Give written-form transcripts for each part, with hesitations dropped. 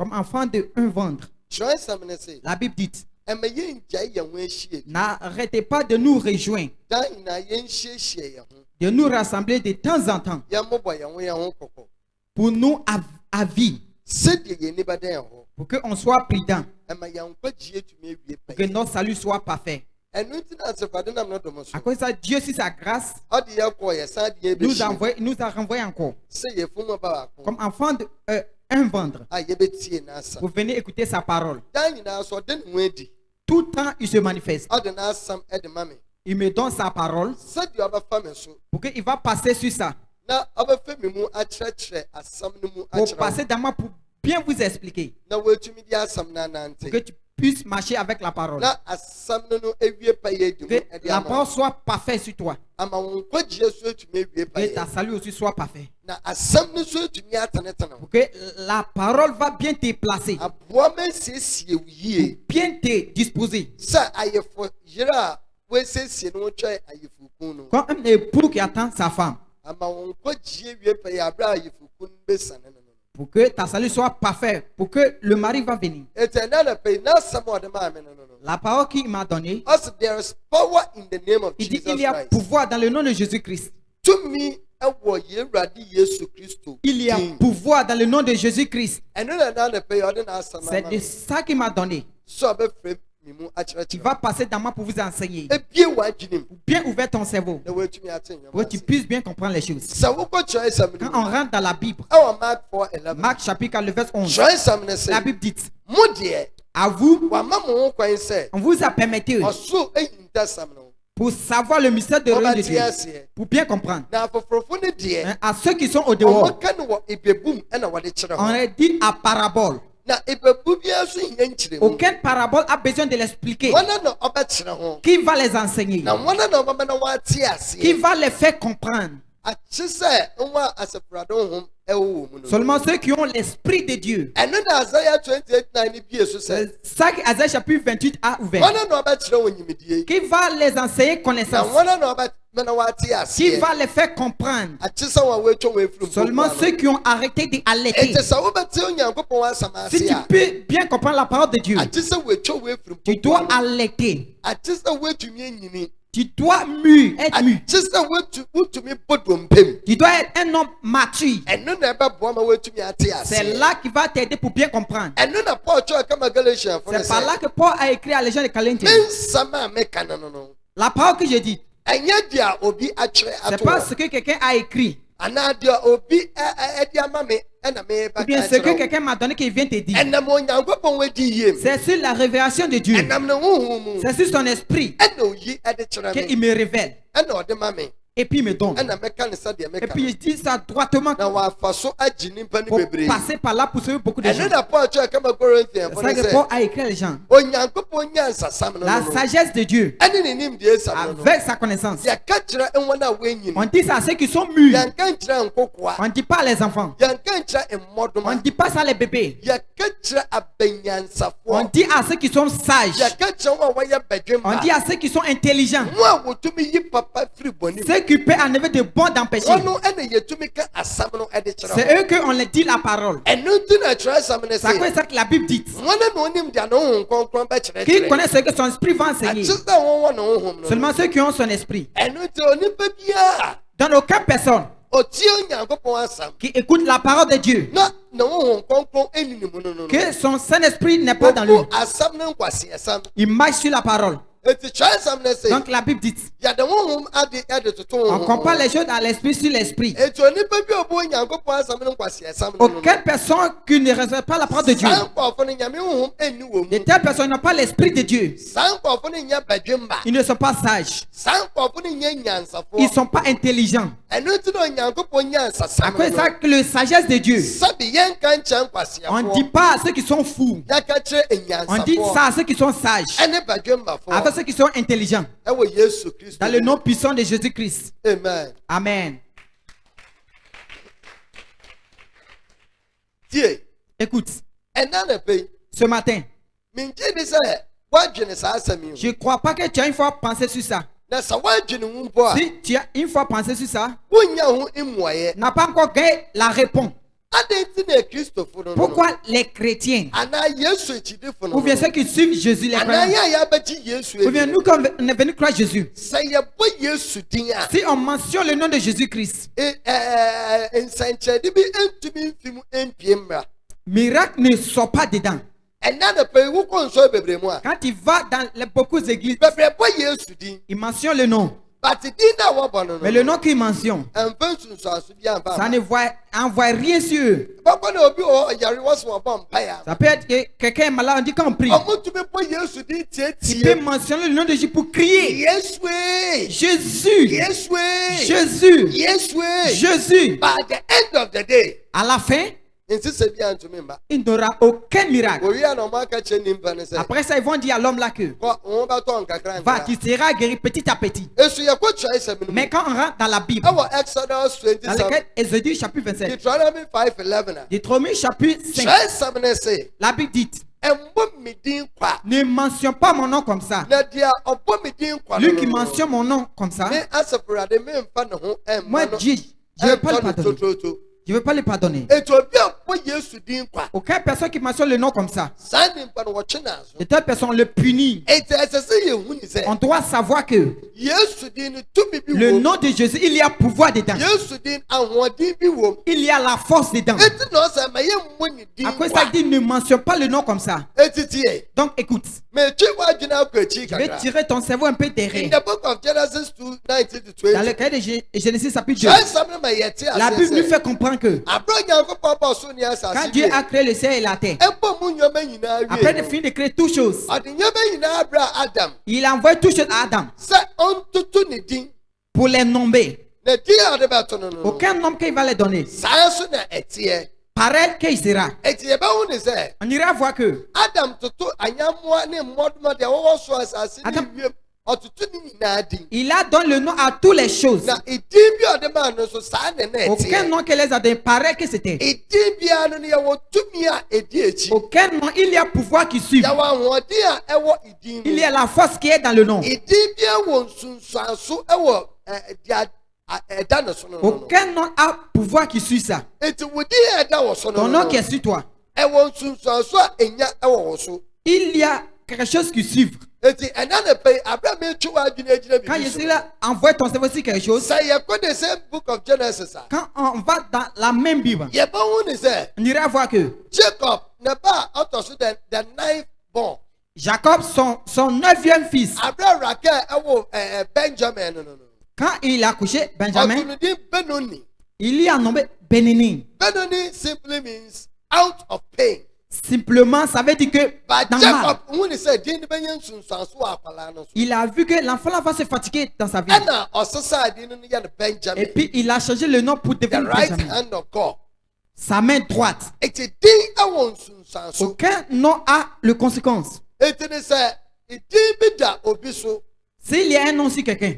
comme enfant d'un ventre. La Bible dit, n'arrêtez pas de nous rejoindre, de nous rassembler de temps en temps pour nous à vie, pour qu'on soit prudent, pour que notre salut soit parfait. À cause de ça, Dieu, si sa grâce, nous a renvoyé encore comme enfant d'un ventre. Vous venez écouter sa parole. Tout le temps, il se manifeste. Il me donne sa parole pour qu'il va passer sur ça. Pour passer dans moi, pour bien vous expliquer. Pour que tu puisses marcher avec la parole. Que la parole soit parfaite sur toi. Que ta salut aussi soit parfait. Pour que la parole va bien te placer. Bien te disposer. Comme un époux qui attend sa femme. Pour que ta salut soit parfait, pour que le mari va venir. La parole qu'il m'a donnée, il dit qu'il y a pouvoir dans le nom de Jésus-Christ. Il y a pouvoir dans le nom de Jésus-Christ. C'est de ça qu'il m'a donné. Tu vas passer dans moi pour vous enseigner. Bien ouvert ton cerveau pour que tu puisses bien comprendre les choses. Quand on rentre dans la Bible, Marc chapitre 4, le verset 11, la Bible dit, à vous, on vous a permis pour savoir le mystère de règne de Dieu, pour bien comprendre. À ceux qui sont au dehors, on a dit à parabole. Aucune parabole a besoin de l'expliquer. Qui va les enseigner? Qui va les faire comprendre? Seulement ceux qui ont l'esprit de Dieu. C'est ça qu'Asaïe chapitre 28 a ouvert. Qui va les enseigner connaissance? Qui va les faire comprendre? Seulement ceux qui ont arrêté d'allaiter. Si tu peux bien comprendre la parole de Dieu, tu dois allaiter. Tu dois être mu. Tu dois être un homme mature. C'est là qu'il va t'aider pour bien comprendre. C'est par là que Paul a écrit à les gens de Corinthiens. La parole que j'ai dit, c'est pas ce que quelqu'un a écrit. Ou bien ce que quelqu'un m'a donné qu'il vient te dire. C'est sur la révélation de Dieu. C'est sur son esprit qu'il me révèle. Et puis il me donne. Et puis il dit ça droitement pour passer par là pour sauver beaucoup de gens. C'est ça que Paul a écrit à les gens. La sagesse de Dieu avec sa connaissance. On dit ça à ceux qui sont mûrs. On ne dit pas les enfants. On ne dit pas ça les bébés. On dit à ceux qui sont sages. On dit à ceux qui sont intelligents. Ceux qui peuvent enlever de bon dans le péché. C'est eux qu'on leur dit la parole. C'est ça que la Bible dit. Qui connaît ce que son esprit va enseigner? Seulement ceux qui ont son esprit. Dans aucune personne qui écoute la parole de Dieu, que son Saint-Esprit n'est pas dans lui. Il marche sur la parole. Donc la Bible dit, on compare les choses dans l'esprit sur l'esprit. Aucune personne qui ne respecte pas la parole de Dieu, de telles personnes n'ont pas l'esprit de Dieu. Ils ne sont pas sages. Ils ne sont pas intelligents. À cause de ça que la sagesse de Dieu, on ne dit pas à ceux qui sont fous. On dit ça à ceux qui sont sages. À ceux qui sont intelligents. Dans le nom puissant de Jésus-Christ. Amen. Amen. Écoute, ce matin, je ne crois pas que tu as une fois pensé sur ça. Si tu as une fois pensé sur ça, n'a pas encore gagné la réponse. Pourquoi les chrétiens ou bien ceux qui suivent Jésus, les croyants, ou bien nous quand on est venus croire Jésus, si on mentionne le nom de Jésus-Christ, miracle ne sort pas dedans. Quand il va dans beaucoup d'églises, il mentionne le nom. Mais le nom qu'il mentionne, ça ne envoie rien sur eux. Ça peut être que quelqu'un est malade, on dit qu'on prie. Tu peux mentionner le nom de Jésus pour crier. Jésus. Jésus. Jésus. À la fin, il n'aura aucun miracle. Après ça, ils vont dire à l'homme là que va, tu seras guéri petit à petit. Mais quand on rentre dans la Bible, dans lequel Exode chapitre 27, Deutéronome chapitre 5, la Bible dit: ne mentionne pas mon nom comme ça. Lui qui mentionne mon nom comme ça, moi Dieu, je ne vais pas le pardonner. Je ne veux pas le pardonner. Aucune personne qui mentionne le nom comme ça, et telle personne le punit. On doit savoir que le nom de Jésus, il y a pouvoir dedans. Il y a la force dedans. À quoi ça dit ne mentionne pas le nom comme ça? Donc écoute, je vais tirer ton cerveau un peu derrière. Dans le cahier de Genèse chapitre 2, la Bible nous fait comprendre que quand Dieu a créé le ciel et la terre, après de finir de créer toutes choses, il a envoyé toutes choses à Adam pour les nommer. Aucun nom qu'il va les donner. Pareil qu'il sera. On ira voir que Adam, il a donné le nom à toutes les choses. Aucun nom que les a donné pareil que c'était. Aucun nom, il y a pouvoir qui suit. Il y a la force qui est dans le nom. Aucun nom a pouvoir qui suit ça. Ton nom qui est sur toi, il y a quelque chose qui suit. Quand je suis là, envoie ton cerveau sur quelque chose. Quand on va dans la même Bible, on ira voir que Jacob, son 9e fils, quand il a couché Benjamin, il y a nommé Benoni. Benoni simply means out of pain. Simplement, ça veut dire que dans mal, il a vu que l'enfant va se fatiguer dans sa vie. Et puis il a changé le nom pour devenir Benjamin. Sa main droite. Aucun nom a le conséquence. S'il y a un nom sur quelqu'un,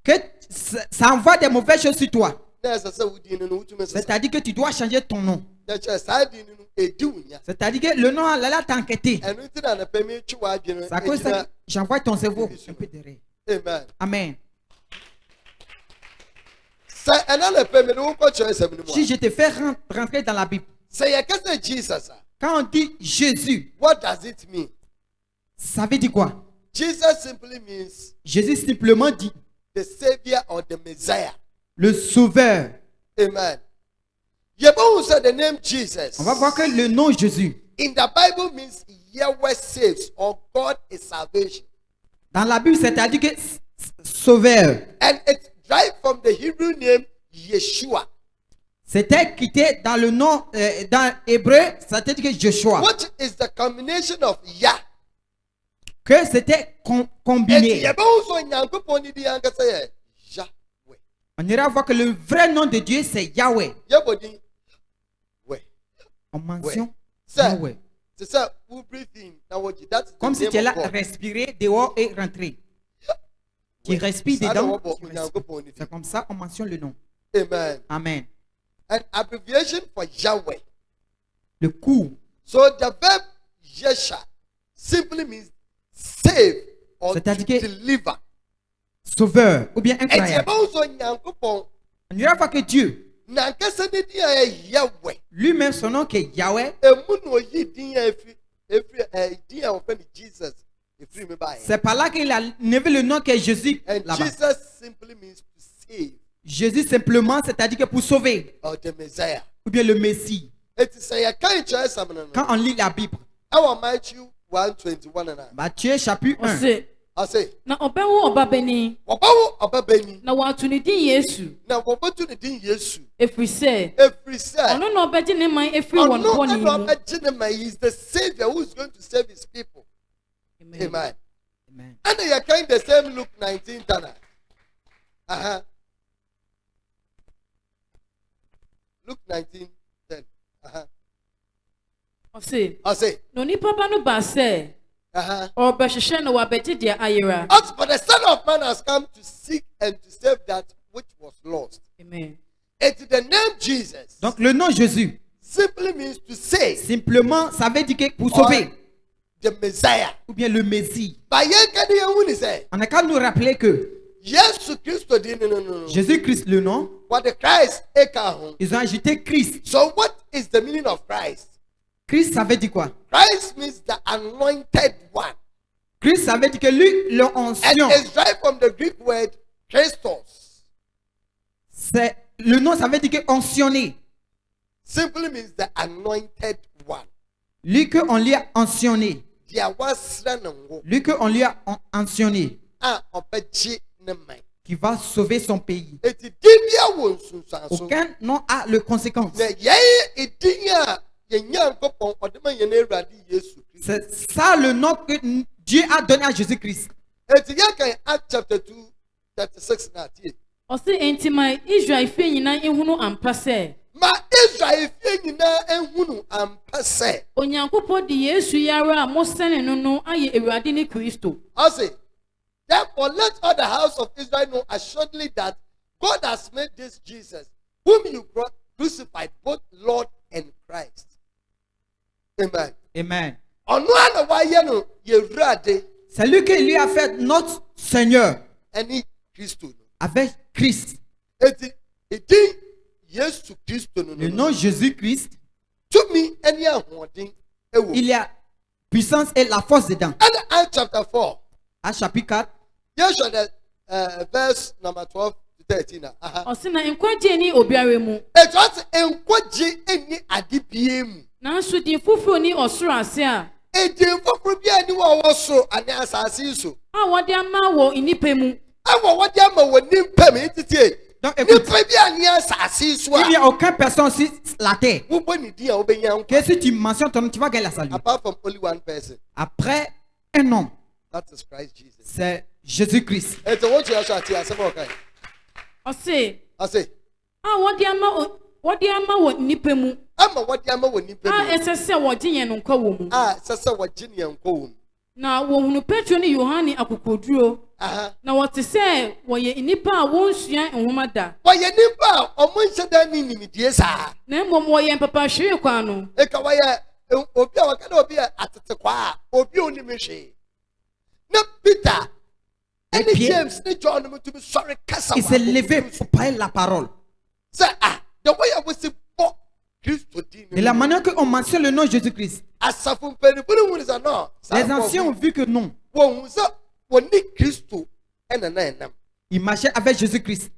que ça envoie des mauvaises choses sur toi, c'est-à-dire que tu dois changer ton nom. C'est-à-dire que le nom là t'a enquêté. C'est à cause de ça que j'envoie ton cerveau un peu derrière. Amen. Si je te fais rentrer dans la Bible, quand on dit Jésus, ça veut dire quoi? Jésus simplement dit the Savior or the Messiah. Le sauveur. Amen. The name Jesus. On va voir que le nom Jésus in the Bible means Yahweh saves or God is salvation. Dans la Bible, c'est-à-dire que sauveur. And it's derived from the Hebrew name Yeshua. C'était quitté dans le nom dans hébreu, c'est-à-dire que Joshua. What is the combination of Yah? Que c'était combiné. On ira voir que le vrai nom de Dieu c'est Yahweh. On mentionne Yahweh. Comme si tu es là, respirer dehors et rentrer. Tu respires dedans. C'est comme ça on mentionne le nom. Amen. Amen. An abbreviation for Yahweh. Le coup. So the verb Yesha simply means save or to deliver. Sauveur ou bien incroyable. On On ira voir que Dieu, lui-même son nom qui est Yahweh, c'est par là qu'il a levé le nom qui est Jésus là-bas. Jésus simplement, c'est-à-dire que pour sauver, ou bien le Messie. Quand on lit la Bible, Matthieu chapitre 1. Na obewu obabeni na watu ni din Yesu efri se ono na obeji ne man efri won boni mu. He is the savior who is going to save his people. Amen. Amen. And they are kind the same Luke 19 Tana. Luke 19:10. I say no ni papa no ba se or besheshe no wabeji dia ayira. But the Son of Man has come to seek and to save that which was lost. Amen. It's the name Jesus. Donc le nom Jésus Simply means to save. Simplement, ça veut dire que pour sauver. The Messiah. Ou bien le Messie. On a qu'à nous rappeler que Jésus-Christ, le nom, ils ont ajouté Christ. So what is the meaning of Christ? Christ, ça veut dire quoi? Christ means the anointed one. Christ, ça veut dire que lui, l'onction. And it's derived from the Greek word Christos. C'est le nom, ça veut dire que oncionné. Simply means the anointed one. Lui que on lui a oncionné. Lui que on lui a oncionné. Qui va sauver son pays. Aucun nom a le conséquence. C'est ça le nom que Dieu a donné à Jésus-Christ. Osi entima Israel fe nyina ehunu ampase. Ma Israel fe nyina ehunu ampase. Onyankopɔ di Yesu yara mo sene no no aye Ewurade ne Kristo. Ose. Therefore let all the house of Israel know assuredly that God has made this Jesus whom you crucified both Lord and Christ. Amen. Amen. C'est lui qui lui a fait notre Seigneur. Avec Christ. Le nom Jésus-Christ. Il y a puissance et la force dedans. Chapter 4. À chapitre 4. Verse number 12 to 13. Osina enkwaje ni obiare mu. It was enkwaje eni adibie mu. Nanso din fufuro ni osoro ase a. Edin fufuro bi ani wo osoro ani asase so. A wode ama wo inipa mu. Wode ama wo nimpa me titie. Donc écoute, il n'y a aucune personne sur la terre que si tu mentionnes ton nom, tu vas gagner la salut. Apart from only one person. Après un nom, that is Christ Jesus. C'est Jésus-Christ. Wode ama wo nipa mu. Esese wode yen no nkwa wo mu. Sese wode yen nkwa wo mu. Na wo hunu Petro ni Yohane akokoduro. Na wote se wo ye nipa a wonsua enhoma da. Wo ye nipa omonhye da ni nimidie sa. Na mmom wo ye papa hwe kwa no. Eka wo ye obi a wakana obi atete kwa a obi onimhwe. Na Peter et James ni John mu to be sorry kasa. Il s'est levé pour parler la parole. C'est the way I was born Christ. De la manière qu'on mentionne le nom Jésus-Christ. Les anciens ont vu que non. Ils marchaient avec Jésus-Christ.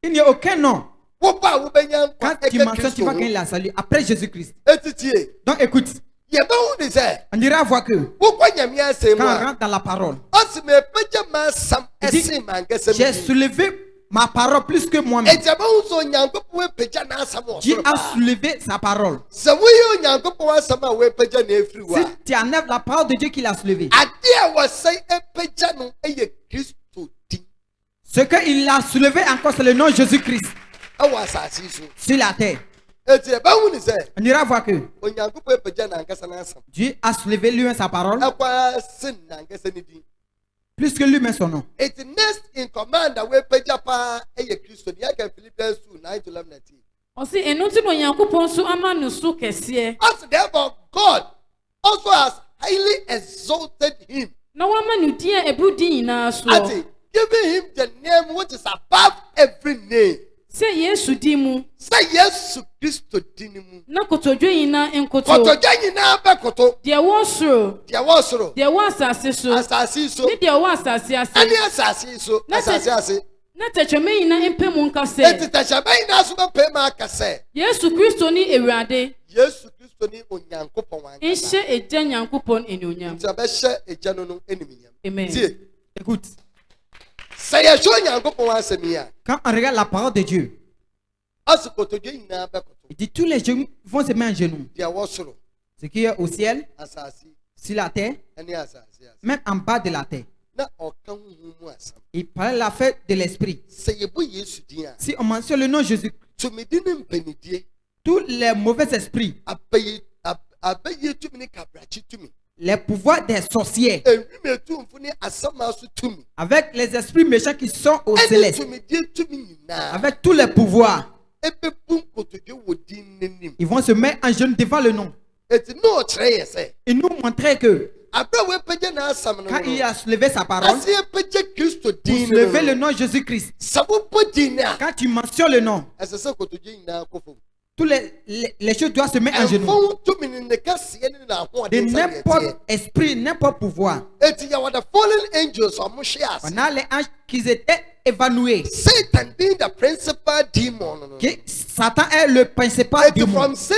Il n'y a aucun nom. Quand tu mentionnes, tu vas gagner la salut après Jésus-Christ. Donc écoute. On ira voir que quand on rentre dans la parole, il dit, j'ai soulevé ma parole plus que moi-même. Dieu a soulevé sa parole. Si tu enlèves la parole de Dieu qu'il a soulevé, ce qu'il a soulevé encore, c'est le nom de Jésus-Christ sur la terre. On ira voir que Dieu a soulevé lui-même sa parole plus que lui-même son nom. It's next in command that we pejapa eye Kristo. Ya ka Philippians 2:9-11. Osi enunti no Yankopon so ama no so kese. As therefore God also has highly exalted him. Na wa ma no dia ebudi nyina so. Ati giving him the name which is above every name. Say Yesu dimu. Say Yesu Christo dimu. Na kotodwe yina enkoto. Kotodwe yina be koto. Dia wosoro. Dia wosoro. Dia wasase so. Asase so. Ni dia wasase ase. Ani asase so. Asase ase. Na techeme yina empemu nkase. Eti techeme yina so be pemu akase. Yesu Christo ni ewurade. Yesu Christo ni onyankopon wan. Enhye eja nyankopon enyonyam. Nti abehye eja no no eniminyam. Amen. Tie. Écoute. Quand on regarde la parole de Dieu, il dit tous les genoux vont se mettre en genoux. Ce qui est au ciel, sur la terre, même en bas de la terre. Il parle de la fête de l'esprit. Si on mentionne le nom de Jésus, tous les mauvais esprits, les pouvoirs des sorciers, avec les esprits méchants qui sont au céleste, avec tous les pouvoirs, ils vont se mettre en genoux devant le nom. Il nous montrait que quand il a soulevé sa parole, pour soulever le nom de Jésus-Christ, quand tu mentionnes le nom, tous les choses doivent se mettre en genoux. De n'importe esprit, n'importe pouvoir. On a les anges qui étaient évanouis. Satan being the principal demon. Satan est le principal démon. Si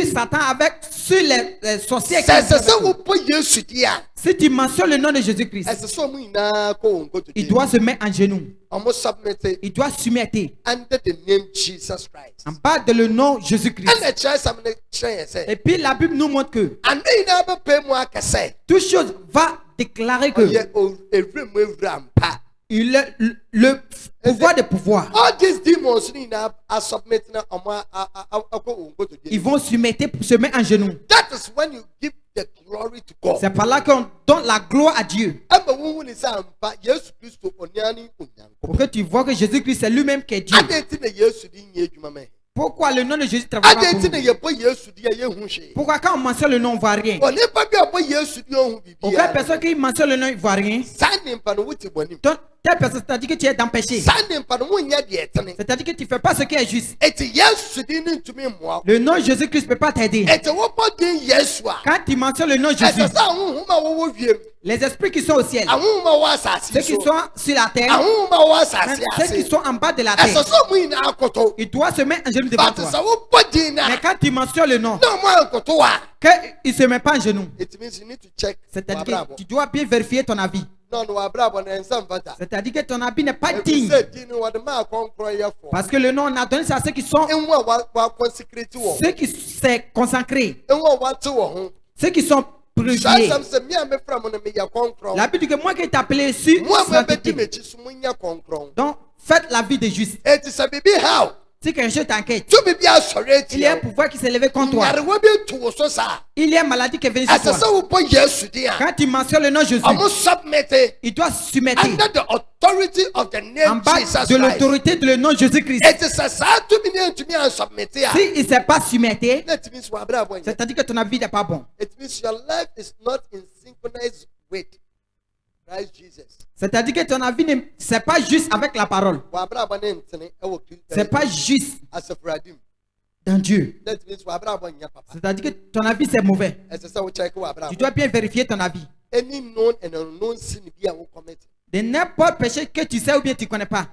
Satan avec sur les sorciers, si tu mentionnes le nom de Jésus-Christ, il doit se mettre en genoux. Il doit soumettre en bas de le nom Jésus-Christ. Et puis la Bible nous montre que toute chose va déclarer que il est le pouvoir de pouvoir. Ils vont se mettre en genoux. C'est par là qu'on donne la gloire à Dieu. Pour que tu vois que Jésus-Christ c'est lui-même qui est Dieu. Pourquoi le nom de Jésus travaille pas pour nous? Pourquoi quand on mentionne le nom, on ne voit rien? Aucune personne qui mentionne le nom, il ne voit rien. Donc, telle personne, c'est-à-dire que tu es dans le péché. C'est-à-dire que tu ne fais pas ce qui est juste. Le nom de Jésus-Christ ne peut pas t'aider. Quand tu mentionnes le nom de Jésus, les esprits qui sont au ciel, ceux qui sont sur la terre, ceux qui sont en bas de la terre, ils doivent se mettre en genoux devant toi. Mais quand tu mentionnes le nom, qu'il ne se met pas en genoux, c'est-à-dire que tu dois bien vérifier ton avis. C'est-à-dire que ton avis n'est pas digne. Parce que le nom, on a donné ça à ceux qui sont, ceux qui s'est consacrés, ceux qui sont privilégiés. La Bible dit que moi qui t'ai appelé ici, donc faites la vie de juste. Si quelque chose t'inquiète, il y a un pouvoir qui s'est levé contre toi. Il y a une maladie qui est venue sur toi. Quand tu mentionnes le nom de Jésus, il doit se soumettre en bas de l'autorité de le nom de Jésus-Christ. Si il ne s'est pas soumettre, c'est-à-dire que ton avis n'est pas bon. C'est-à-dire que ton avis c'est pas juste avec la parole. C'est pas juste dans Dieu. C'est-à-dire que ton avis c'est mauvais. Tu dois bien vérifier ton avis. De n'importe péché que tu sais ou bien tu ne connais pas,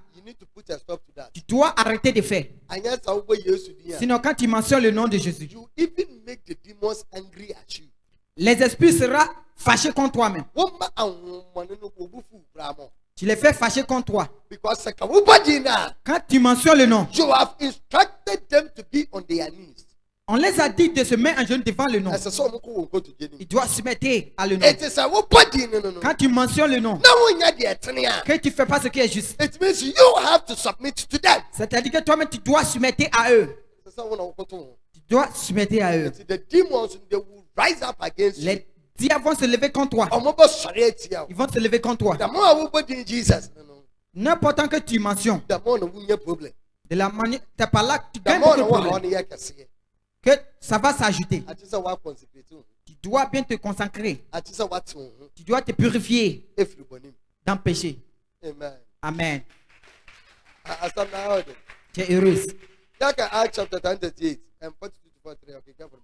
tu dois arrêter de faire. Sinon quand tu mentionnes le nom de Jésus, les esprits seront fâchés contre toi-même. Tu les fais fâcher contre toi. Quand tu mentionnes le nom, on les a dit de se mettre en genoux devant le nom. Il doit se mettre à le nom. Quand tu mentionnes le nom, que tu ne fais pas ce qui est juste, c'est-à-dire que toi-même tu dois se mettre à eux. Tu dois se mettre à eux. Les diables vont se lever contre toi. Ils vont se lever contre toi. N'importe que tu mentionnes, de la manière, c'est par là que tu gagnes beaucoup de problèmes. Que ça va s'ajouter. Tu dois bien te consacrer. Tu dois te purifier dans le péché. Amen. Amen. Tu es heureuse. Acts chapter 28 and 42-43. Okay, come from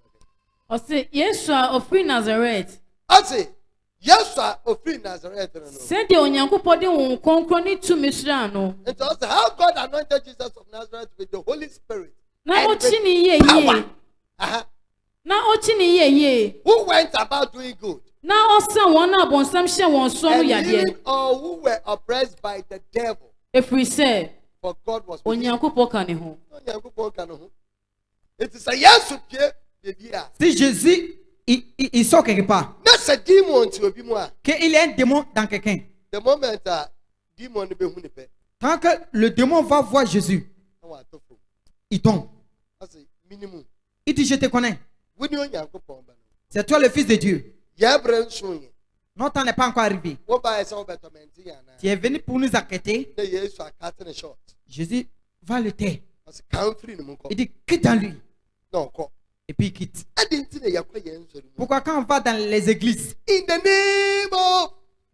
I say, yes, of free Nazareth. I say, yes, of free Nazareth. Send the Onyankopon de konkroni to Misrano. And so how God anointed Jesus of Nazareth with the Holy Spirit. Na ochini ye ye. Na ochini ye ye. Who went about doing good. Na osan won na bonsam hye won so no yade. And all who were oppressed by the devil. If we say, for God was with Onyankopon ka ne ho. Onyankopon ka ne ho. It is a yes to pay. Si Jésus il sort quelque part, qu'il y a un démon dans quelqu'un, quand que le démon va voir Jésus, il tombe. Il dit, je te connais. C'est toi le Fils de Dieu. Notre temps n'est pas encore arrivé. Tu es venu pour nous acquitter. Jésus va le taire. Il dit, quitte dans lui. Et puis il quitte. Pourquoi quand on va dans les églises,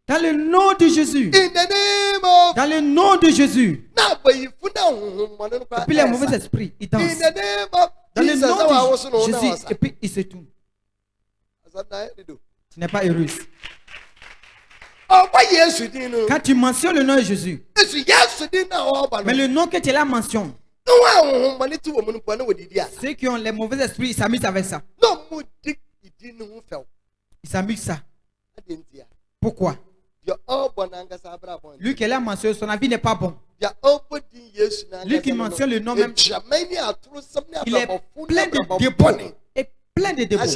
dans le nom de Jésus, dans le nom de Jésus, et puis les mauvais esprits, ils dansent. Dans le nom de Jésus, et puis ils se tournent. Tu n'es pas heureuse. Quand tu mentionnes le nom de Jésus, mais le nom que tu l'as mentionné, ceux qui ont les mauvais esprits, ils s'amusent avec ça. Ils s'amusent ça. Pourquoi? Lui qui l'a mentionné, son avis n'est pas bon. Lui qui mentionne le nom même, il est plein de déboires. Et plein de déboires.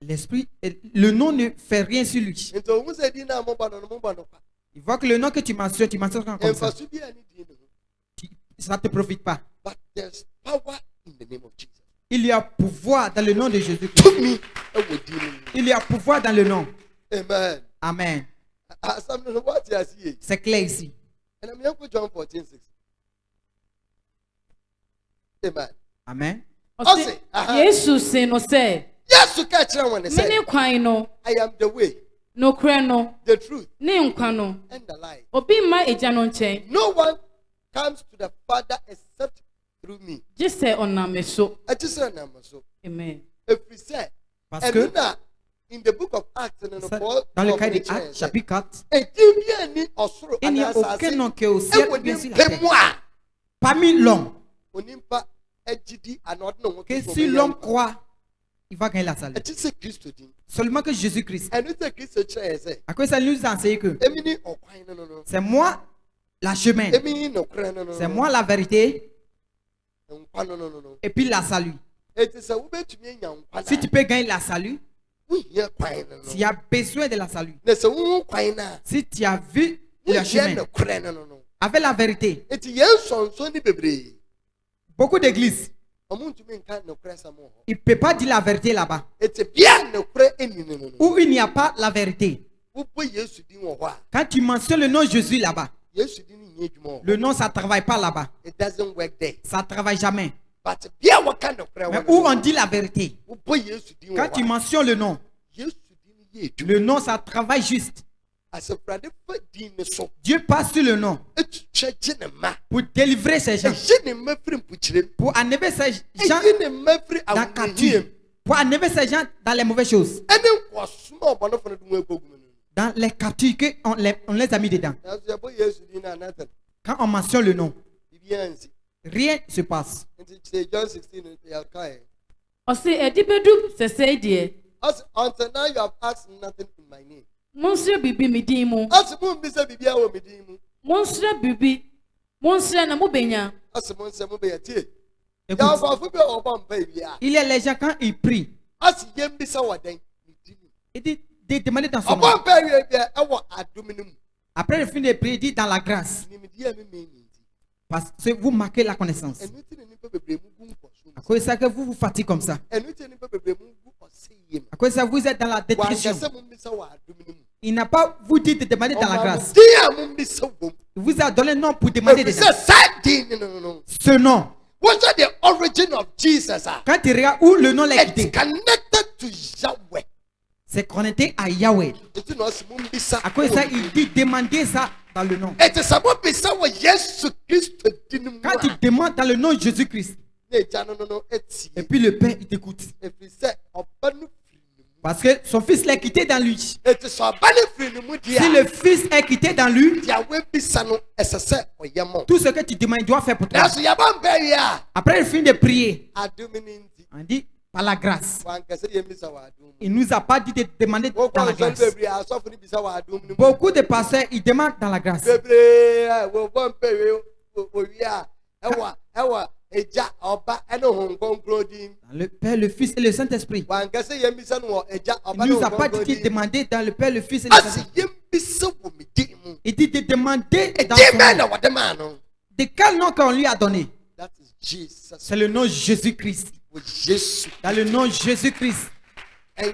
L'esprit, le nom ne fait rien sur lui. Il voit que le nom que tu mentionnes comme ça. Ça ne te profite pas. Il y a pouvoir dans le nom de Jésus. Il y a pouvoir dans le nom. Amen. Amen. C'est clair ici. Amen. Yesu se no say. Yesu ka kire won say. Mene kwan no. I am the way. No kure no. The truth. Ne nkwa no. And the life. Obi ma eja no nchen. No one comes to the Father except through me. Just say oname so. Just say oname so. Amen. If we say, parce que in the book of Acts, dans le cas de Actes, chapitre 4, il n'y a aucun nom qui est au ciel ou bien sur la terre. Parmi l'homme, que si l'homme croit, il va gagner la salle. Seulement que Jésus-Christ. À quoi ça nous enseigne que c'est moi la chemin, c'est moi la vérité, et puis la salut. Si tu peux gagner la salut, tu as besoin de la salut. Si tu as vu le chemin avec la vérité, beaucoup d'églises, il ne peut pas dire la vérité là-bas. Où il n'y a pas la vérité. Quand tu mentionnes le nom de Jésus là-bas, le nom ça ne travaille pas là-bas. Ça ne travaille jamais. Mais où on dit la vérité, quand tu mentionnes le nom ça travaille juste. Dieu passe sur le nom pour délivrer ces gens, pour enlever ces gens dans la capture, pour enlever ces gens dans les mauvaises choses, dans les captures qu'on les a mis dedans. Quand on mentionne le nom, rien ne se passe. Until now you have asked nothing in my name. Monsieur bibi midimu. Asimu bibia wo midimu. Monsieur bibi. Monsieur na mubenya. Asimu nse mubenya tie. Ya fa fu bi o ba mpa bia. Il y a les gens quand ils prient. Asi yem bi sa waden midimu. Il dit de demander dans son nom. Oba mpa bia e wo adominimu. Après le fin de prier, il dit dans la grâce. Parce que vous marquez la connaissance. À cause de ça que vous vous fatiguez comme ça. À cause de ça vous êtes dans la dépression. Il n'a pas vous dit de demander dans la grâce. Il vous a donné un nom pour demander dedans. Ce nom. What's the origin of Jesus? Quand tu regardes où le nom est quitté, it's connected to Yahweh. C'est connecté à Yahweh. À cause de ça, il dit demander ça dans le nom. Quand tu demandes dans le nom de Jésus-Christ, et puis le Père, il t'écoute. Parce que son fils l'a quitté dans lui. Si le fils est quitté dans lui, tout ce que tu demandes, il doit faire pour toi. Après le fin de prier, on dit par la grâce. Il ne nous a pas dit de demander dans la grâce. Beaucoup de pasteurs, ils demandent dans la grâce. Le Père, le Fils et le Saint-Esprit. Il ne nous a pas dit de demander dans le Père, le Fils et le Saint-Esprit. Il dit de demander dans son nom. De quel nom qu'on lui a donné? C'est le nom Jésus-Christ. Dans le nom Jésus-Christ. C'est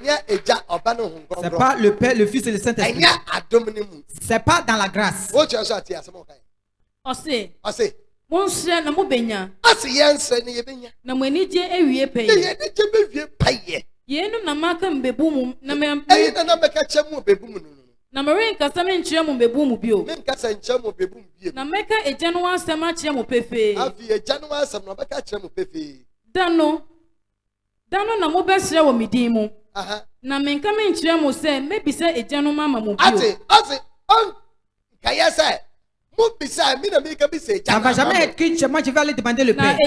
pas le Père, le Fils et le Saint-Esprit. C'est pas dans la grâce. Monsieur na mobenya. Na mwenije ewie pay. Yenu na maka mbebumu na me. Na meren kasa me nchia mu mbebumu bio. Na meka eja no asem achia mu pefe. Afi eja no asem no beka achia mu pefe. Dano na mo besre wo midin mu. Na menka me nchia mu se mebisa eja no mama mu bio. Ate on kaya say On ne va jamais être qu'une, moi je vais aller demander le Père.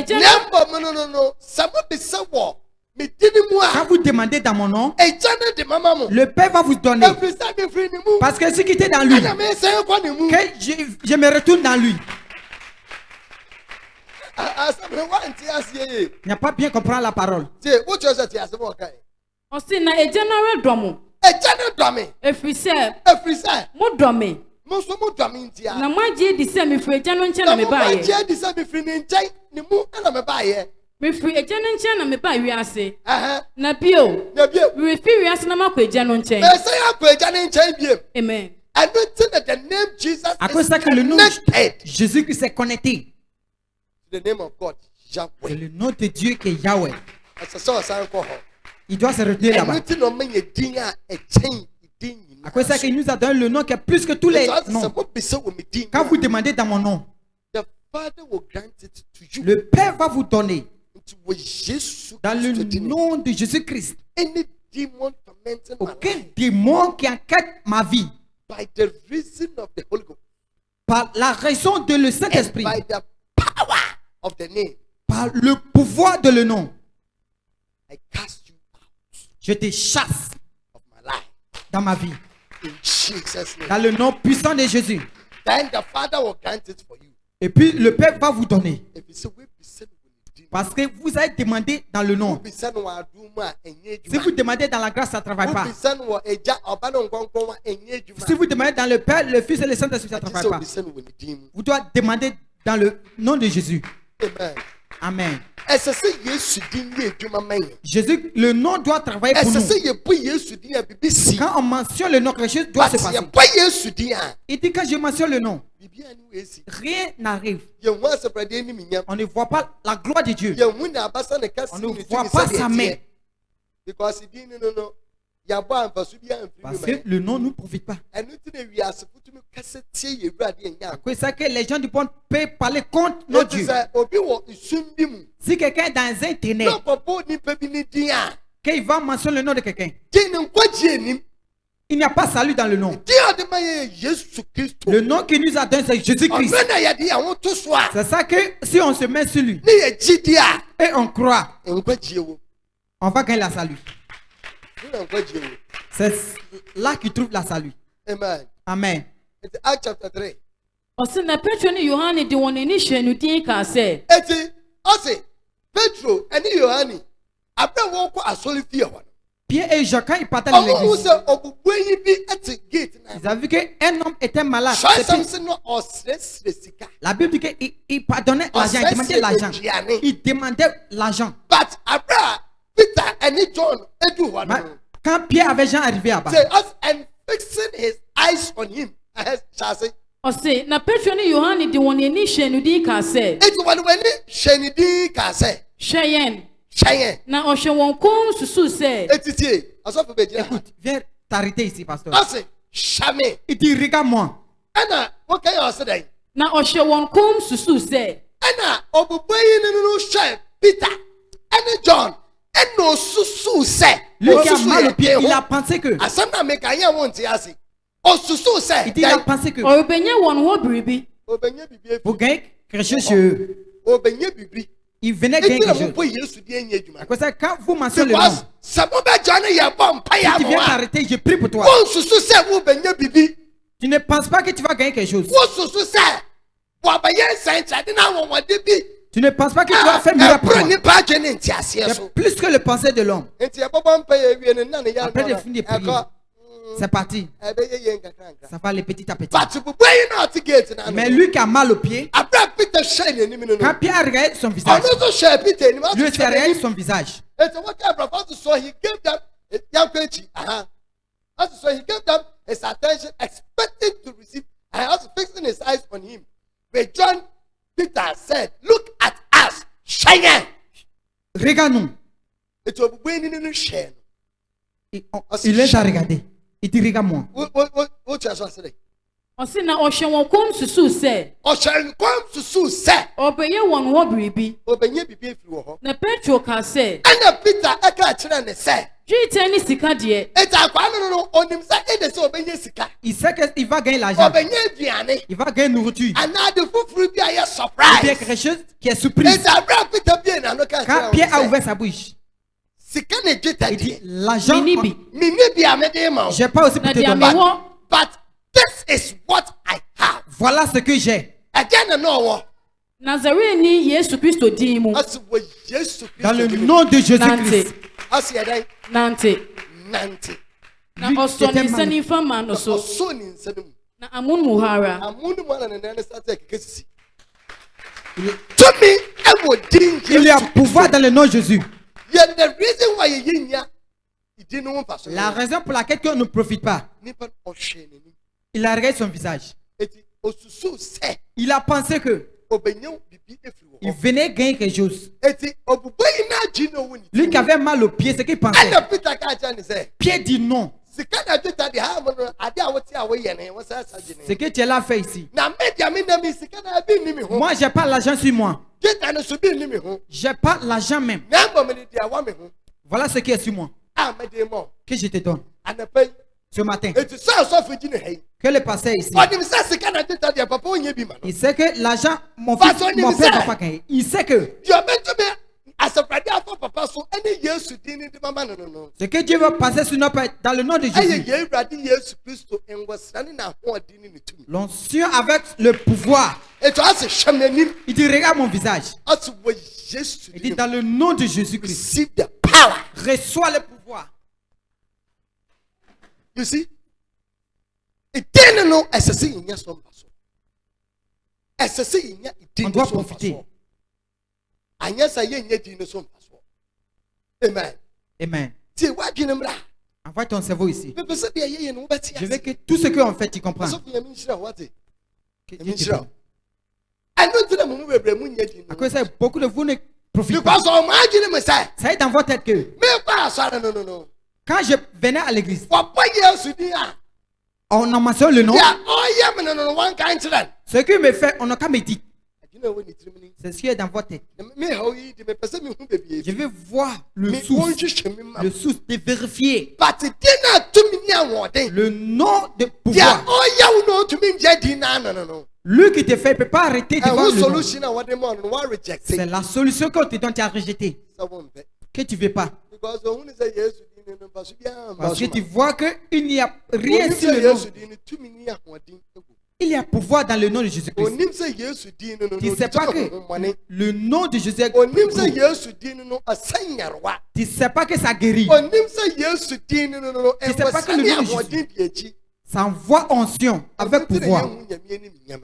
Quand vous demandez dans mon nom, le Père va vous donner. Parce que ce qui était dans lui, que je me retourne dans lui. Il n'y a pas bien comprendre la parole. On sait na general domo. Efrise. Mo domo. Na maji di se mi firi eja no nche na me ba ye. Me firi eja no nche na me ba wiase. Na bio. We firi wiase na makọ eja no nche. Amen. I don't think that the name Jesus à cause que le nom Jésus s'est connecté. The name of God, Yahweh. C'est le nom de Dieu qui est Yahweh. Il doit se retenir là-bas. À cause de ça qu'il nous a donné le nom qui est plus que tous les noms. Quand vous demandez dans mon nom, le Père va vous donner dans le nom de Jésus-Christ. Aucun démon qui enquête ma vie par la raison de le Saint-Esprit, par le pouvoir de le nom, je te chasse dans ma vie. Dans le nom puissant de Jésus. Et puis le Père va vous donner. Parce que vous avez demandé dans le nom. Si vous demandez dans la grâce, ça ne travaille pas. Si vous demandez dans le Père, le Fils et le Saint-Esprit, ça ne travaille pas. Vous devez demander dans le nom de Jésus. Amen. Jésus, le nom doit travailler pour nous. Quand on mentionne le nom, quelque chose doit se passer. Il dit que je mentionne le nom, rien n'arrive. On ne voit pas la gloire de Dieu. On ne voit pas sa main. Parce que le nom ne nous profite pas. C'est ça que les gens du monde peuvent parler contre notre Dieu. Si quelqu'un est dans un ténèbre, qu'il va mentionner le nom de quelqu'un, il n'y a pas salut dans le nom. Le nom qu'il nous a donné, c'est Jésus-Christ. C'est ça que si on se met sur lui et on croit, on va gagner la salut. C'est là qu'il trouve la salut. Amen. Amen. Acts chapter 3. Ose na Petro ni Yohane de won ani hwe no din ka se. Eti, ose Petro ani Yohane abra wo ko asoli fie ho. Pierre et Jacques, ils partaient dans l'église. Ils avaient vu qu'un homme était malade. La Bible dit qu'il pardonnait l'argent, il demandait l'argent. Il demandait l'argent. Quand Pierre avait Jean arrivé là-bas, Ose na Petro ne Yohane de won ani hyenudi ka se. Eti won wani hyenudi ka se. Hyen. Na ohwe won kom susu se. Eti tie, asofo be gina. Écoute, viens t'arrêter ici pasteur. Ose, jamais. Il dit regarde-moi. Ana, what can you say? Na ohwe won kom susu se. Ana, obuboyi no hwe Peter, and John, and no susu se. Lui qui a mal au pied, il a pensé que. Asana me ka yan won ti ase. O susu se. Il a pensé que. Obenye won ho bribi. Obenye bibi. Vous gagnez quelque chose chez eux. Obenye bibi. Il venait gagner quelque chose. À cause ça, quand vous mentionnez le nom, si tu viens t'arrêter, je prie pour toi. Tu ne penses pas que tu vas gagner quelque chose. Tu ne penses pas que tu vas faire mieux pour toi. C'est plus que le pensée de l'homme. Après de finir de prier, c'est parti. Ça va aller petit à petit. Mais lui qui a mal au pied, quand Pierre a regardé son visage, lui aussi a regardé son visage. So he gave them his attention, expecting to receive, and also fixing his eyes on him. But John Peter said, "Look at us, Cheyenne." Regarde-nous. Il les a regardés. Il dit regarde-moi. Osi na ohwe won kom susu se. Obeye won ho bribi. Na Petro ka se. And Peter aka kire ne se. Jite ni sika de. Il sait qu'il va gagner l'argent. Il va gagner nourriture. Il y a quelque chose qui est surprise. Quand Pierre a ouvert sa bouche, il dit l'argent, j'ai pas aussi pour te donner. But this is what I have. Voilà ce que j'ai. Nazareni Yesu Kristo dimu. Dans le nom de Jésus-Christ. Nante. Na osoni sani fama no so. Na amun muhara. Il y a pouvoir dans le nom de Jésus. La raison pour laquelle on ne profite pas. Il a regardé son visage. Il a pensé que il venait gagner quelque chose. Lui qui avait mal au pied, c'est qu'il pensait. Pierre dit non. Ce que tu es là fait ici. Moi, j'ai pas l'argent sur moi. J'ai pas l'argent même. Voilà ce qui est sur moi. Que je te donne. Ce matin. Que le pasteur ici. Il sait que l'argent, mon fils, mon père va pas gagner. Il sait que ce que Dieu va passer sur notre père dans le nom de Jésus. L'onction avec le pouvoir. Il dit regarde mon visage. Il dit dans le nom de Jésus-Christ. Reçois le pouvoir. You see? On doit profiter. Amen. Amen. Envoie ton cerveau ici. Je veux que tout ce qu'on fait, tu comprends. À cause de ça, beaucoup de vous ne profitent pas. Ça est dans votre tête que quand je venais à l'église, on a mentionné le nom. Ce qui me fait, on n'a qu'à me dire. C'est ce qui est dans votre tête. Je veux voir le source de vérifier le nom de pouvoir. Lui qui te fait, ne peut pas arrêter devant le nom. C'est la solution qu'on te donne, tu as rejeté. Que tu ne veux pas. Parce que tu vois qu'il n'y a rien sur le nom. Il y a pouvoir dans le nom de Jésus-Christ. Tu ne sais pas que le nom de Jésus est plus gros. Tu ne sais pas que ça guérit. Tu ne sais pas que le nom de Jésus, ça envoie onction avec pouvoir.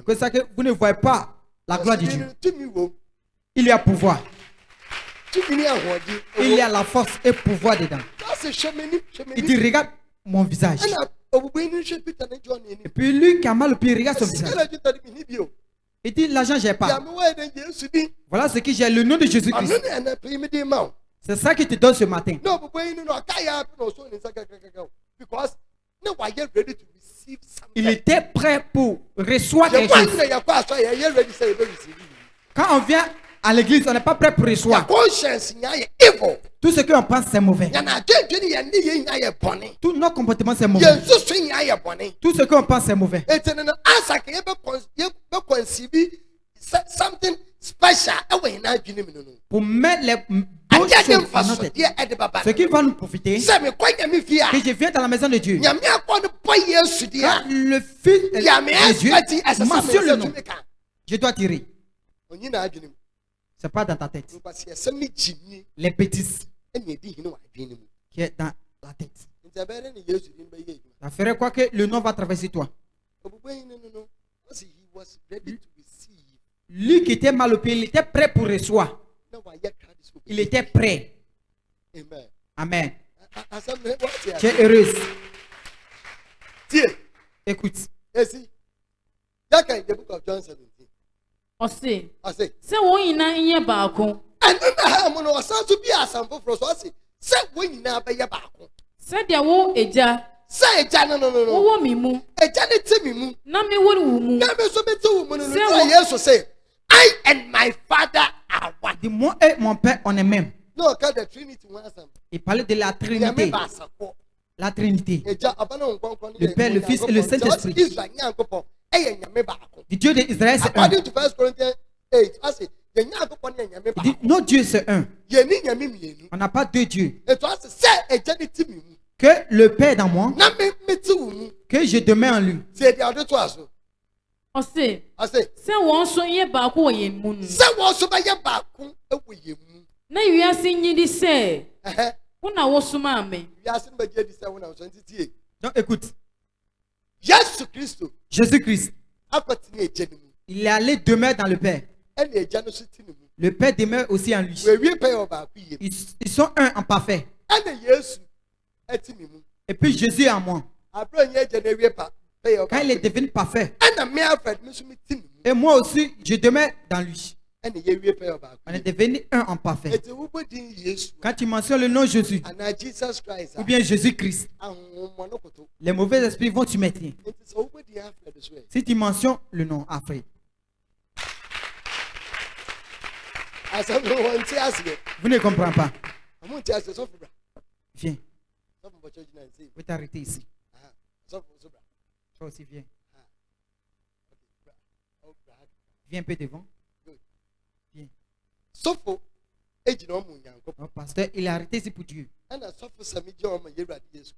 C'est ça que vous ne voyez pas la gloire de Dieu. Il y a pouvoir. Il y a la force et pouvoir dedans. Il dit regarde mon visage. Et puis lui qui a mal au pied, regarde son visage. Il dit, l'argent, j'ai pas. Voilà ce que j'ai, le nom de Jésus-Christ. C'est ça qui te donne ce matin. Il était prêt pour recevoir quelque chose. Quand on vient à l'église, on n'est pas prêt pour recevoir. Tout ce qu'on pense, c'est mauvais. Tout nos comportements, c'est mauvais. Tout ce qu'on pense, c'est mauvais. Pour mettre les bonnes choses dans notre tête, ce qui va nous profiter, que je viens dans la maison de Dieu. Quand le Fils de Dieu mentionne le nom, je dois tirer. C'est pas dans ta tête. Les bêtises qui est dans la tête. Ça ferait quoi que le nom va traverser toi? Lui qui était mal au pied, il était prêt pour recevoir. Il était prêt. Amen. Tu es heureuse. Écoute. C'est où il y a baako. C'est dia wo eja. Wo mi mu. Na me wo mu. I and my father are one. Dis moi et mon père on est même. Il parlait de la Trinité. La Trinité. Le Père, le Fils et le Saint-Esprit. Le Dieu d'Israël c'est un. Il dit, notre Dieu c'est un. On n'a pas deux dieux. Que le Père dans moi, que je demeure en lui. C'est on soye baako ye mun. Na wiase nyidi se. Una wo suma me. Donc écoute. Jésus-Christ. Il est allé demeurer dans le Père. Le Père demeure aussi en lui. Ils sont un en parfait. Et puis Jésus est en moi. Quand il est devenu parfait. Et moi aussi, je demeure dans lui. On est devenu un en parfait. Quand tu mentionnes le nom Jésus, ou bien Jésus-Christ, les mauvais esprits vont te mettre. Si tu mentionnes le nom après. Vous ne comprenez pas. Viens. Je vais t'arrêter ici. Toi aussi, viens. Viens un peu devant. Viens. Non, pasteur, il est arrêté ici pour Dieu.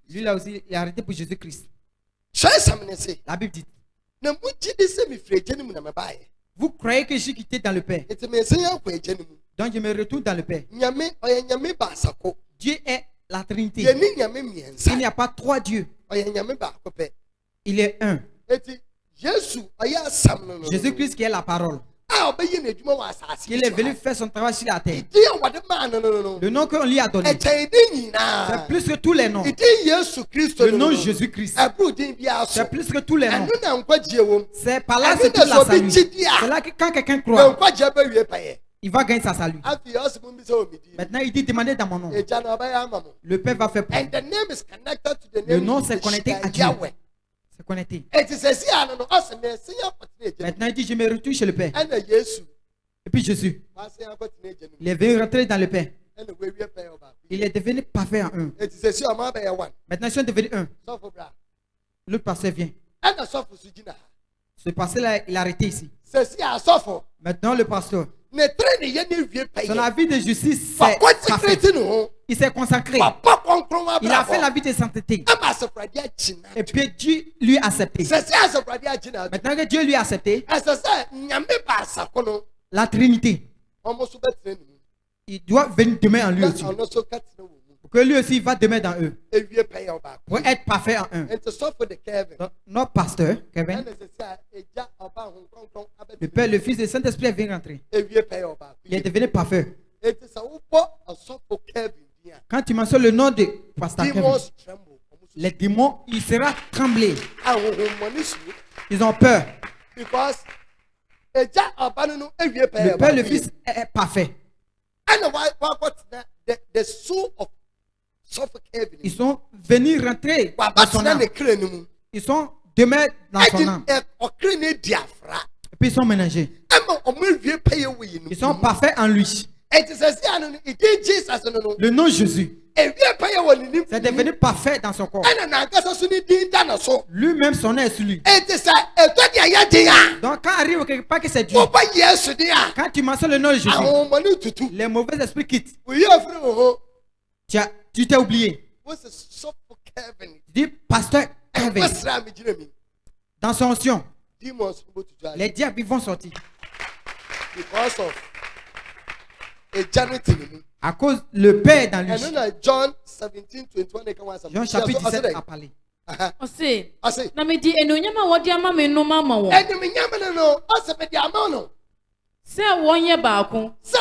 Lui là aussi, il est arrêté pour Jésus-Christ. La Bible dit. Vous croyez que j'ai quitté dans le Père. Donc je me retourne dans le Père. Dieu est la Trinité. Il n'y a pas trois dieux. Il est un. Jésus-Christ qui est la parole. Il est venu faire son travail sur la terre. Le nom qu'on lui a donné, c'est plus que tous les noms. Le nom Jésus-Christ, c'est plus que tous les noms. C'est par là que c'est tout la salut. C'est là que quand quelqu'un croit, il va gagner sa salut. Maintenant, il dit demander dans mon nom. Le Père va faire pour. Le nom s'est connecté à Dieu. C'est connecté. Maintenant, il dit je me retourne chez le Père. Et puis Jésus, il est venu rentrer dans le Père. Il est devenu parfait en un. Maintenant, ils sont devenus un. Le pasteur vient. Ce pasteur-là, il a arrêté ici. Maintenant, le pasteur, son avis de justice, c'est parfait. Il s'est consacré. Il a fait la vie de sainteté. Et puis Dieu lui a accepté. Maintenant que Dieu lui a accepté, la Trinité, il doit venir demeurer en lui aussi. Pour que lui aussi va demeurer dans eux. Pour être parfait en un. Donc, notre pasteur, Kevin, le Père, le Fils et le Saint-Esprit viennent rentrer. Il est devenu parfait. Quand tu mentionnes le nom de pasteur Kevin, Les démons, ils seront tremblés. Ils ont peur. Because le Père et le Fils est parfait. Ils sont venus rentrer dans son âme. Ils sont demeurés dans son âme. Et puis ils sont ménagés. Ils sont parfaits en lui. Le nom Jésus. C'est devenu parfait dans son corps. Lui-même, son nom est sur lui. Donc, quand arrive quelque part que c'est Dieu, quand tu mentionnes le nom de Jésus, les mauvais esprits quittent. Tu t'es oublié. Tu dis, pasteur Kevin. Dans son onction, les diables vont sortir. À cause le Père dans lui. John chapitre 17 a parlé. Na me di enonyama wodi ama me no mama wo. Se wonye baako. Se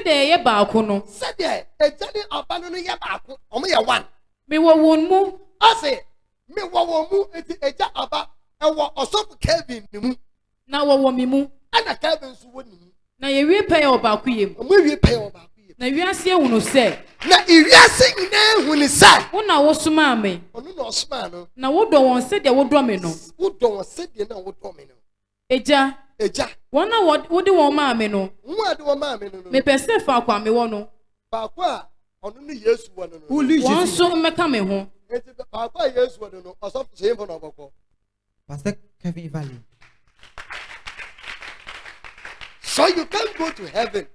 de ye baako no. Se de ejani abano no ye baako. Omo ye one. Me wo won mu. Me wo won mu eti eja aba ewo osofu Kevin ni mu. Na wo wo mi mu. Ana Kevin su wo ni mu. Na ye wie pay obaako yem. Omo wie pay obaako. Na wiase ehunu se. Na wiase nyina ehunu se. Wo na wo soma me. Onu na osoma no. Na wo do won se de wo do me no. Wo do won se de na wo do me no. Eja. Wona wo de won ma me no. Wo de won ma me no. Me pese fa kwa me wo no. Fa kwa onu ni Yesu wo no. Won so meka me ho. Enti fa kwa Yesu wo no. Osofu se yefo na oboko. Pastor Kevin Valley. So you can't go to heaven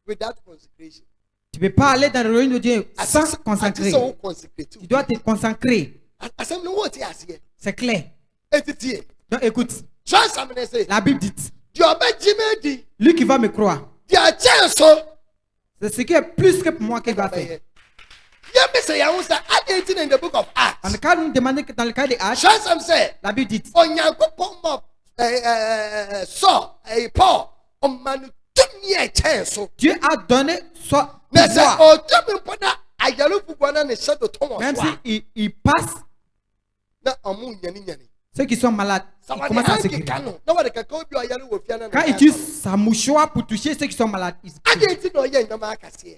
without consecration. Tu ne peux pas aller dans le royaume de Dieu sans consacrer. Tu dois te consacrer. C'est clair. Donc écoute. La Bible dit. Lui qui va me croire. C'est ce qui est plus que pour moi qu'il va faire. Dans le cas où nous demandons que dans le cas des Actes, la Bible dit. Dieu a donné son pouvoir. Même s'il passe, ceux qui sont malades, ils commencent à se guérir. Quand il utilise sa mouchoir pour toucher ceux qui sont malades,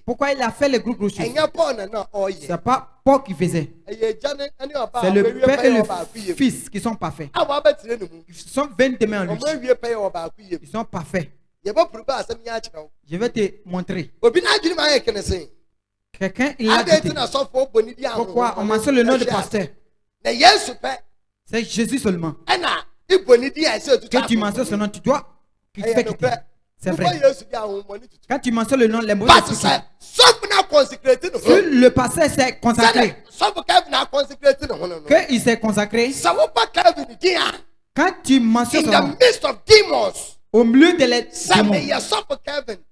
pourquoi il a fait les grosses choses? Ce n'est pas Paul qui faisait. C'est le Père et le Fils qui sont parfaits. Ils sont 20 mains en lui. Ils sont parfaits. Je vais te montrer. Quelqu'un il a dit. Pourquoi on mentionne le nom de pasteur? C'est Jésus seulement. Quand tu mentionnes ce nom, tu dois quitter. C'est vrai. Quand tu mentionnes le nom, les mauvais esprits. Le pasteur s'est consacré. Quand il s'est consacré. Quand tu mentionnes son nom. Au milieu de les démons,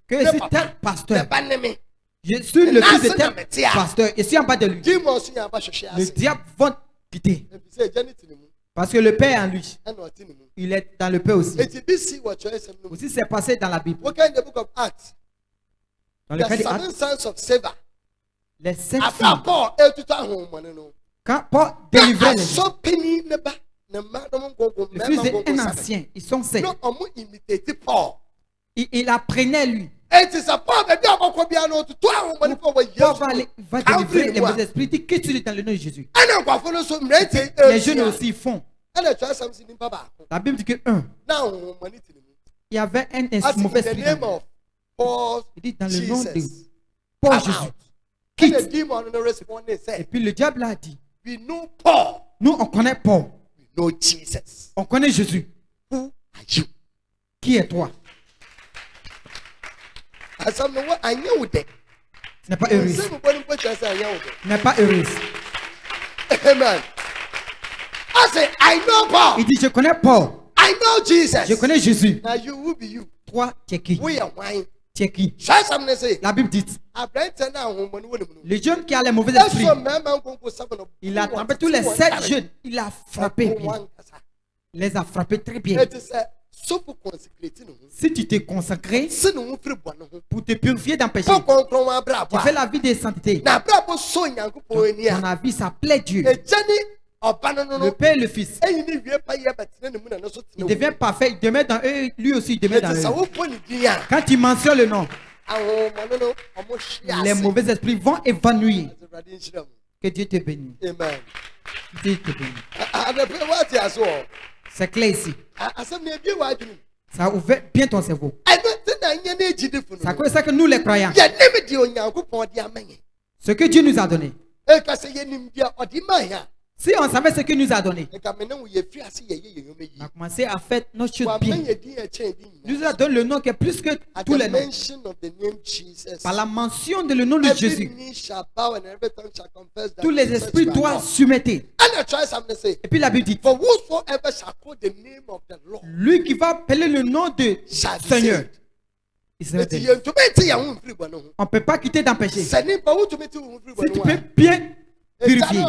que c'est tel pasteur. Je suis le fils de tel pasteur. Et si en bas de lui, le diable va quitter. Parce que le Père en lui, il est dans le Père aussi. Aussi c'est passé dans la Bible. Dans le cas des Actes, les 7 filles. Quand Paul délivrait les gens, le fils d'un ancien, ils sont 7. Il apprenait lui. Paul va délivrer les mauvais esprits. Il dit que tu es dans le nom de Jésus. Les jeunes aussi font. La Bible dit que il y avait un mauvais esprit. Il dit dans le nom de Paul Jésus. Quitte. Et puis le diable a dit. Nous on connaît Paul. On connaît Jésus. Qui est toi? Ce n'est pas heureuse. Ce n'est pas heureuse. Amen. I know Paul. Il dit je connais Paul. I know Jesus. Je connais Jésus. Now you will be you. Toi, tu es qui? We are wine. Tu es qui? La Bible dit. Le jeune qui a les mauvais esprits. Il a attrapé tous les 7 jeunes. Il a frappé bien. Il les a frappés très bien. Si tu t'es consacré pour te purifier d'un péché, tu fais la vie de sainteté. Ton avis, ça plaît Dieu. Le Père et le Fils. Il devient parfait, il demeure dans eux, lui aussi il demeure dans eux. Quand tu mentionnes le nom, les mauvais esprits vont évanouir. Que Dieu te bénisse. Amen. Dieu te bénisse. C'est clair ici. Ça a ouvert bien ton cerveau. C'est à cause de ça que nous les croyants, ce que Dieu nous a donné, si on savait ce qu'il nous a donné, on a commencé à faire nos choses bien. Il nous a donné le nom qui est plus que tous les noms. Par la mention de le nom de Jésus, tous les esprits doivent soumettre. Et puis la Bible dit, lui qui va appeler le nom de Seigneur, on ne peut pas quitter d'un péché. Si tu peux bien purifier,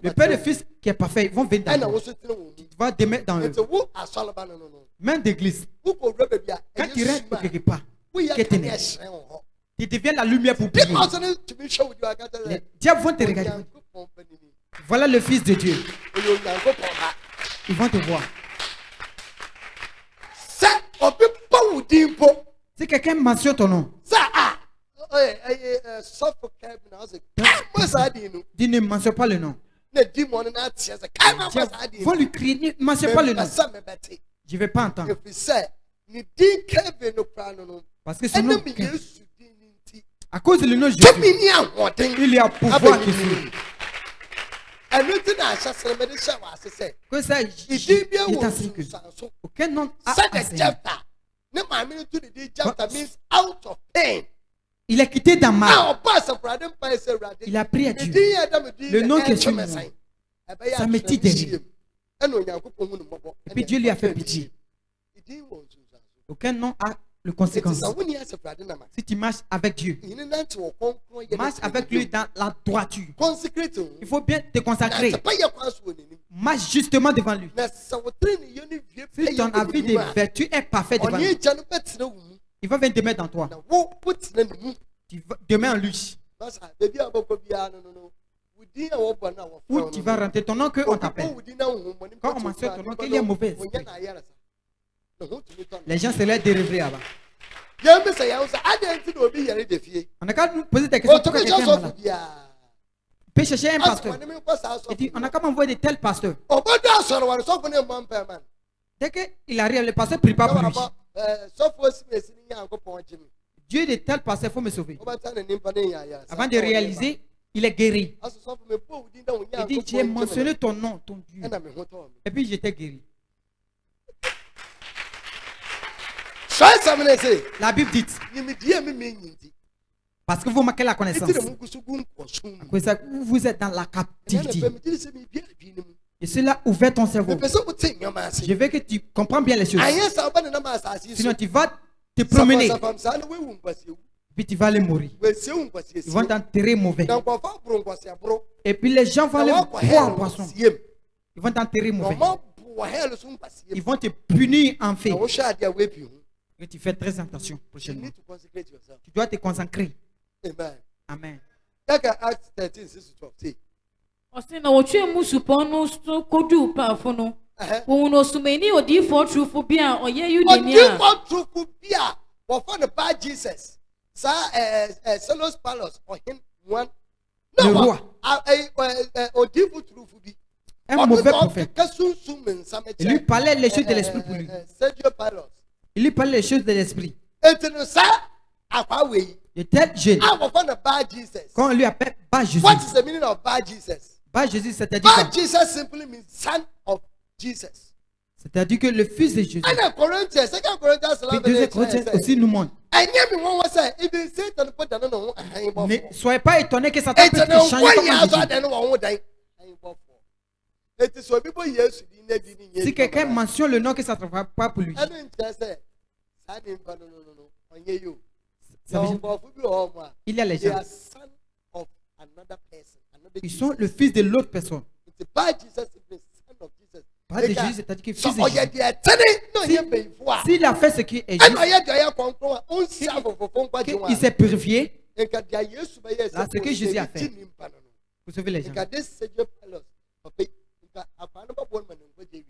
le Père et le Fils qui est parfait, ils vont venir dans eux. Tu vas demeurer dans eux. Même d'église, quand tu restes quelque part, tu deviens la lumière pour prier. Les diables vont te regarder. Voilà le Fils de Dieu. Ils vont te voir. Si quelqu'un mentionne ton nom, dis ne mentionne pas le nom. Ils vont lui crier, ne mentionne pas le nom. Je ne vais pas entendre. Parce que ce nom, à cause du nom de Jésus, il y a pouvoir dessus. Que ça, il t'enseigne que aucun nom a enseigné. Il est quitté dans mal. Il a prié à Dieu. Le nom qui est sur moi, ça me tire derrière. Et puis Dieu lui a fait pitié. Aucun nom a le conséquence. Si tu marches avec Dieu, marche avec lui dans la droiture. Il faut bien te consacrer. Marche justement devant lui. Si ton avis de vertu est parfait devant lui, il va venir te mettre dans toi. Tu demeures en lui. Où tu vas rentrer, ton nom qu'on t'appelle. Quand on mentionne ton nom, qu'il y a mauvais. Les gens se laissent dériver là-bas. On a qu'à nous poser des questions. Pourquoi quelqu'un est malade? Il peut chercher un pasteur. Il dit, on a qu'à m'envoyer de tels pasteurs. Dès qu'il arrive, le pasteur ne prie pas pour lui. Dieu de tel pasteur, il faut me sauver. Avant de réaliser, il est guéri. Il dit, j'ai mentionné ton nom, ton Dieu. Et puis j'étais guéri. La Bible dit, parce que vous manquez la connaissance, vous êtes dans la captivité. Et cela ouvre ton cerveau. Je veux que tu comprends bien les choses. Sinon tu vas te promener. Puis tu vas aller mourir. Ils vont t'enterrer mauvais. Et puis les gens vont aller boire en poisson. Ils vont t'enterrer mauvais. Ils vont te punir en fait. Et tu fais très attention prochainement. Tu dois te consacrer. Amen. Osina wochwe musupo no so kodu pa fono. Wo no sumeni odi for truthful bia oye Yudemia. Odi for truthful bia wo for the bad Jesus. Sa Selos Palace or him one. No. Odi for truthful bi. Un mauvais prophète. Il lui parlait les choses de l'esprit pour lui. Il lui parlait les choses de l'esprit. Il était jeune. Quand on lui appelle Bas Jésus. What is the meaning of Bas Jesus? Bas Jésus, c'est-à-dire Bas Jesus simply means son of Jesus. C'est-à-dire que le fils de Jésus. And in Corinthians, 2 Corinthians 2 Corinthiens aussi nous montre. Ne soyez pas étonnés que Satan peut changer. Si quelqu'un mentionne le nom que ça ne travaille pas pour lui, il y a les gens. Ils sont le fils de l'autre personne. parole de Jésus, c'est-à-dire que fils de Jésus. S'il a fait ce qui est juste, qu'il s'est purifié, là, ce que Jésus a fait pour sauver les gens.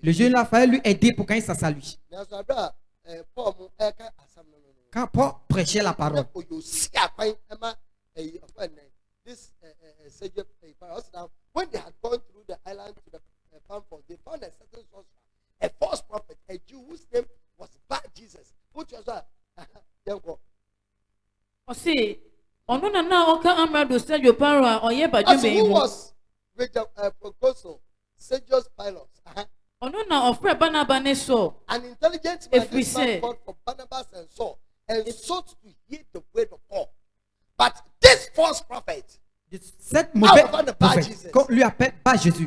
Le jeune a fallu lui aider pour qu'il s'assoie lui. Quand Paul prêchait la parole, when they had gone through the island to the Pamphor, they found a certain sorcerer, a false prophet, a Jew whose name was Bar Jesus. Which was a as who was with the proposal, Sergius Pilate. An intelligent man called for Barnabas and Saul and sought to hear the word of God. But this false prophet, cette mauvaise prophète qu'on lui appelle pas Jésus,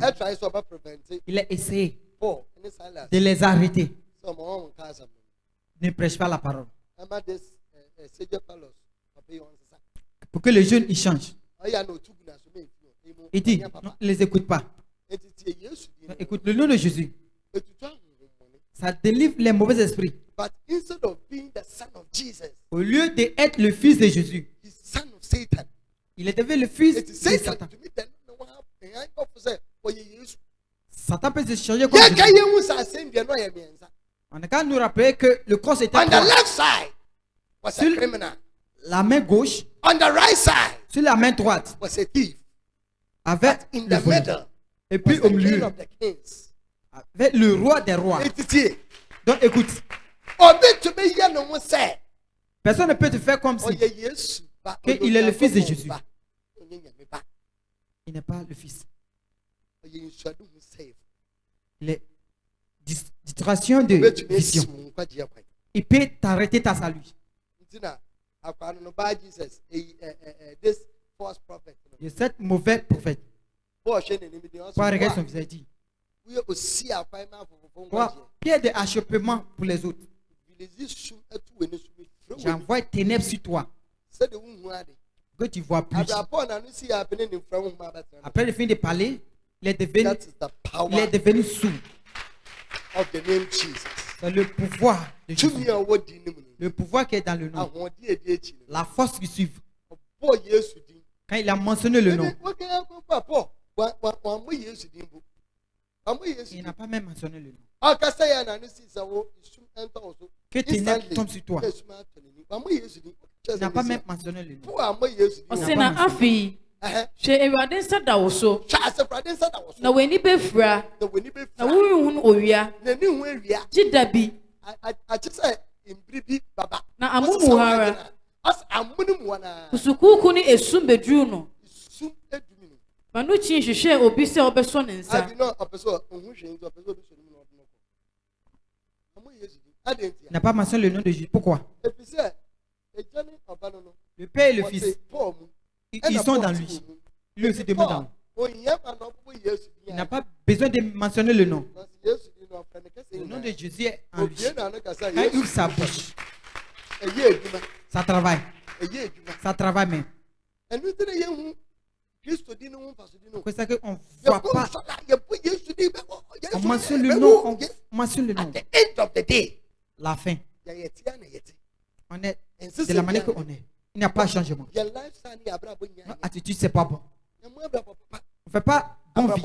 il a essayé de les arrêter. Ne prêche pas la parole. Pour que les jeunes y changent. Il dit, non, ne les écoute pas. Non, écoute le nom de Jésus. Ça délivre les mauvais esprits. Au lieu d'être le fils de Jésus, il est devenu le fils de Satan. Satan peut se changer comme Jésus. On a qu'à nous rappeler que le corps était sur la main gauche, sur la main droite, avec le voleur. Et puis au milieu, avec le roi des rois. Donc écoute, personne ne peut te faire comme si qu'il est le fils de Jésus. Il n'est pas le fils. Les distractions de vision. Il peut t'arrêter ta salut. Et cette mauvaise prophète, quoi regarde son visage dit, pied d'achoppement pour les autres. J'envoie ténèbres sur toi. Que tu vois plus. Après le fin de parler, il est devenu sourd. C'est le pouvoir de Jésus. Le pouvoir qui est dans le nom. La force qui suit. Quand il a mentionné le nom, il n'a pas même mentionné le nom. Que ténèbres tombent sur toi. Il n'a pas même mentionné le nom. Hwɛ Awurade nsa da wo so. Na w'ani bɛfura. Na worenhunu owia. Gye da bi. Na amomu hara. Kusukuuku ne esum beduru no. Ma no kyi hwehwɛ obi sɛ ɔbɛsɔ ne nsa. Il n'a pas mentionné le nom de Jésus. Pourquoi? Le Père et le Fils, ils sont dans lui. Lui aussi demeure dans lui. Il n'a pas besoin de mentionner le nom. Le nom de Jésus est en lui. Quand il ouvre sa bouche, ça travaille. Ça travaille même. C'est ça qu'on ne voit pas. On mentionne le nom. On mentionne le nom. La fin. On est de la manière qu'on est. Il n'y a pas de changement. Notre attitude, c'est pas bon. On ne fait pas bon vie.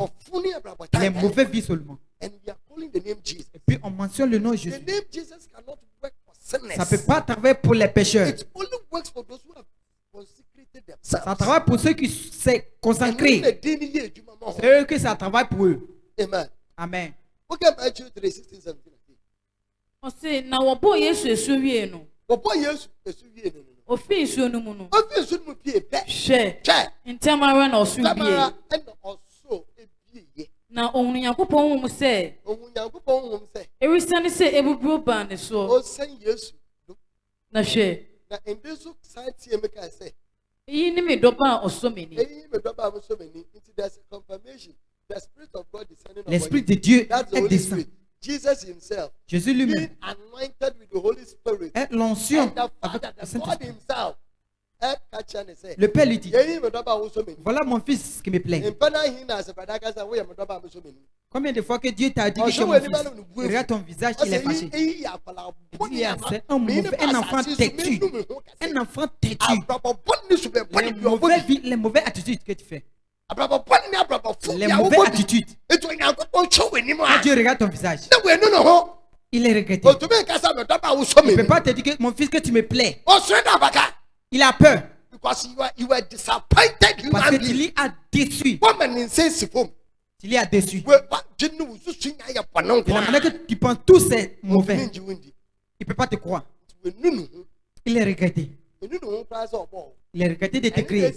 Les mauvais vies seulement. Et puis on mentionne le nom de Jésus. Ça ne peut pas travailler pour les pécheurs. Ça travaille pour ceux qui s'est consacrés. C'est eux que ça travaille pour eux. Amen. On sait, na wabo Yesu esuwie no. Ofi nsuo no mu no. Hwɛ. Ntɛmara na ɔso bie. Na ohunu Nyankopɔn hom sɛ. Erisane sɛ ebuburo ba ne so. Na hwɛ. Iyi ni me dɔba a ɔsɔ m'ani. L'Esprit de Dieu est descendu. Jesus himself, Jésus lui-même, anointed with the Holy Spirit, est l'onction avec the God himself. Le Père lui dit, voilà mon fils qui me plaît. Combien de fois que Dieu t'a dit que tu es mon fils? Regarde ton visage, il est fâché. Un enfant têtu. Un enfant têtu. Les mauvaises attitudes que tu fais. Les mauvaises attitudes. Quand Dieu regarde ton visage, il est regretté. Il ne peut pas te dire que mon fils, que tu me plais. Il a peur. Parce que tu l'as déçu. Tu l'as déçu. De la manière que tu penses tous c'est mauvais. Il ne peut pas te croire. Il est regretté. Il est regretté de te créer.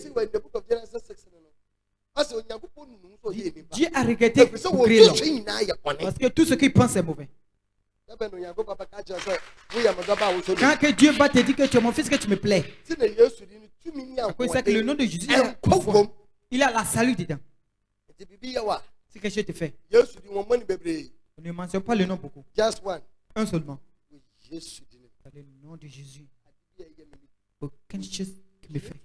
Dieu a regretté pour créer l'homme. Parce que tout ce qu'il pense est mauvais. Quand que Dieu va te dire que tu es mon fils, que tu me plais. C'est que le nom de Jésus est fort. Il a la salut dedans. C'est quelque chose te fait. On ne mentionne pas le nom beaucoup. Un seulement. Dans le nom de Jésus. Aucune chose qui me fait.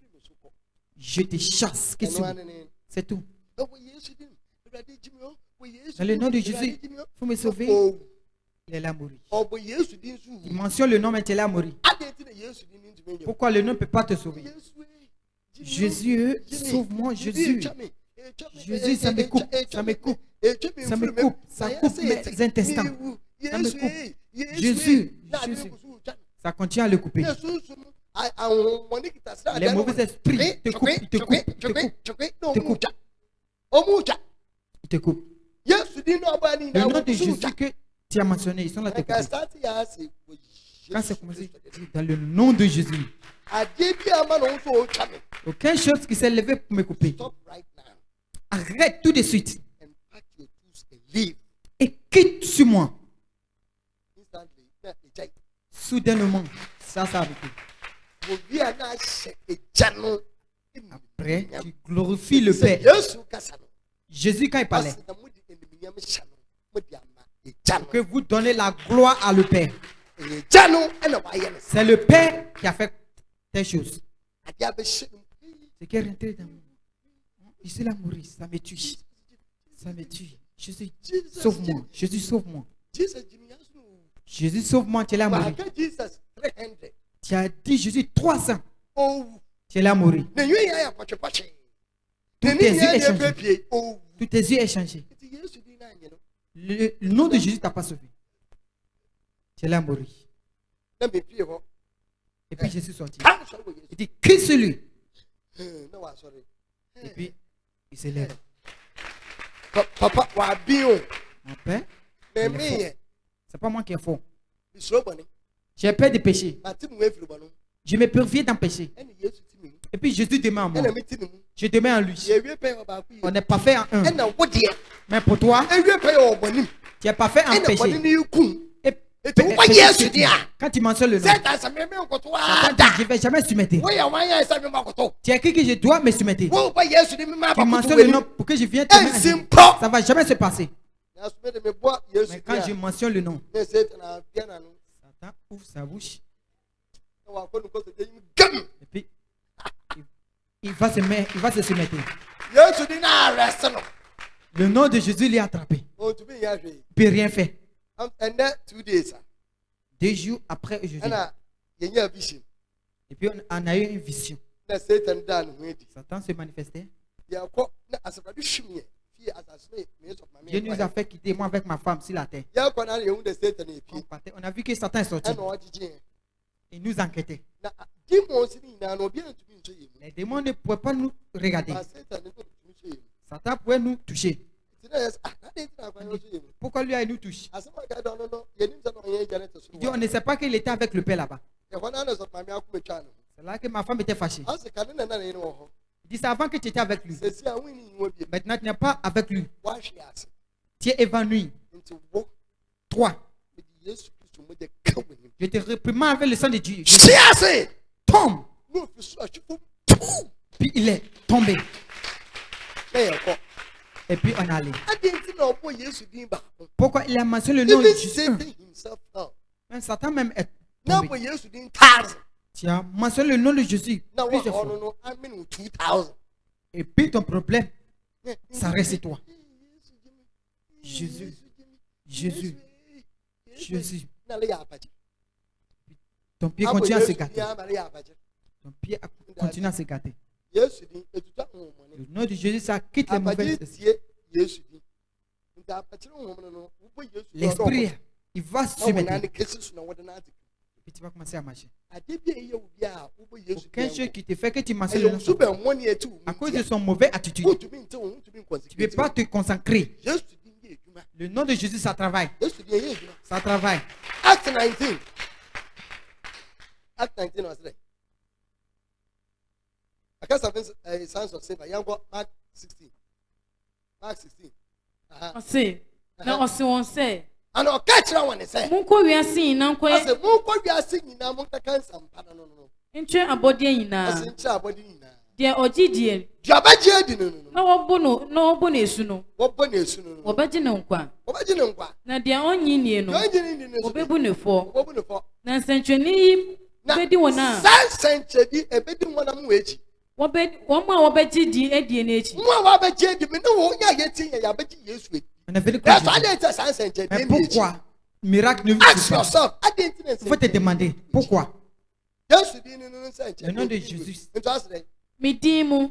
Je te chasse. C'est tout. Dans le nom de Jésus, il faut me sauver. Il est là mourir. Il mentionne le nom, mais tu es là mourir. Pourquoi le nom ne peut pas te sauver? Jésus, sauve-moi, Jésus. Jésus, ça me coupe, ça me coupe. Ça me coupe, ça coupe mes intestins. Ça me coupe. Jésus, Jésus. Ça continue à le couper. Les mauvais esprits te coupent, te coupent, te coupent, te coupent. Le nom de Jésus que tu as mentionné, ils sont là te couper. Quand c'est commencé, dans le nom de Jésus. Aucune chose qui s'est levée pour me couper. Arrête tout de suite. Et quitte sur moi. Soudainement, ça a arrêté. Après, tu glorifies le Père. Jésus, quand il parlait, que vous donnez la gloire à le Père. C'est le Père qui a fait telle chose. C'est qui est rentré dans moi. Je suis là mourir, ça me tue. Ça me tue. Jésus, sauve-moi. Jésus, sauve-moi. Jésus, sauve-moi, tu es là mourir. Tu as dit Jésus 300. Tu es là mourir. Tous tes yeux échangés. Tous tes yeux échangés. Le nom de Jésus t'a pas sauvé. Tu es là mourir. Et puis Jésus sorti. Il dit, qui c'est lui? Et puis, il se lève. Papa, mon père, c'est pas moi qui est faux. J'ai peur de pécher. Je me purifie d'un péché. Et puis Jésus demeure en moi. Je demeure en lui. On n'est pas fait en un. Mais pour toi, tu n'es pas fait en péché. Et quand tu mentionnes le nom, je ne vais jamais soumettre. Tu as écrit que je dois me soumettre. Tu mentionnes le nom pour que je vienne te mettre. Ça ne va jamais se passer. Mais quand je mentionne le nom, Satan ouvre sa bouche. Et puis, il va se soumettre. Le nom de Jésus l'est attrapé. Il ne peut rien faire. 2 jours après aujourd'hui. Et puis on a eu une vision. Satan se manifestait. Dieu nous a fait quitter moi avec ma femme sur la terre. On a vu que Satan est sorti. Il nous enquêtait. Les démons ne pouvaient pas nous regarder. Satan pouvait nous toucher. Pourquoi lui a nous touché? Il dit, on ne sait pas qu'il était avec le père là-bas. C'est là que ma femme était fâchée. Il dit, c'est avant que tu étais avec lui. Maintenant, tu n'es pas avec lui. Tu es évanoui. 3. Je te réprimande avec le sang de Dieu. Tombe. Puis il est tombé. Et puis on est allé. Pourquoi il a mentionné le nom de Jésus? Mais Satan même est tombé. Tu as mentionné le nom de Jésus plusieurs fois. Et puis ton problème, ça reste toi. Jésus. Jésus. Jésus. Ton pied continue à se gâter. Ton pied continue à se gâter. Le nom de Jésus, ça quitte les mauvaises esprits. L'esprit, il va se mettre. Et tu vas commencer à marcher. Aucun chose qui te fait que tu marches le nom. À cause de son mauvais attitude, tu ne peux pas te concentrer. Le nom de Jésus, ça travaille. Ça travaille. Acte 19. Acte 19 was there. I can't have sons of Seba. You got Mark 16. Mark 16. Say. Now, also say. And I'll catch that one. He said, Munko we are seeing now. I said, Munko we are singing now. Munka can't some. No. Inche abodi ina. I said, inche abodi ina. Dia ojidie. Diabaji no. No obo na esu no. Obo na esu no. Obaji na nkwa. Obaji na nkwa. Na dia onyi nie no. Obebu ne fo. Obebu ne fo. Na nsentweni bedi wona. Nsentweni ebedi wona mu echi. Wobeji di edie na echi. Mo wabeji di me no wo nya yeti ya beji Yesu. Mais pourquoi miracle ne faut te demander pourquoi le nom de Jésus. Midimu.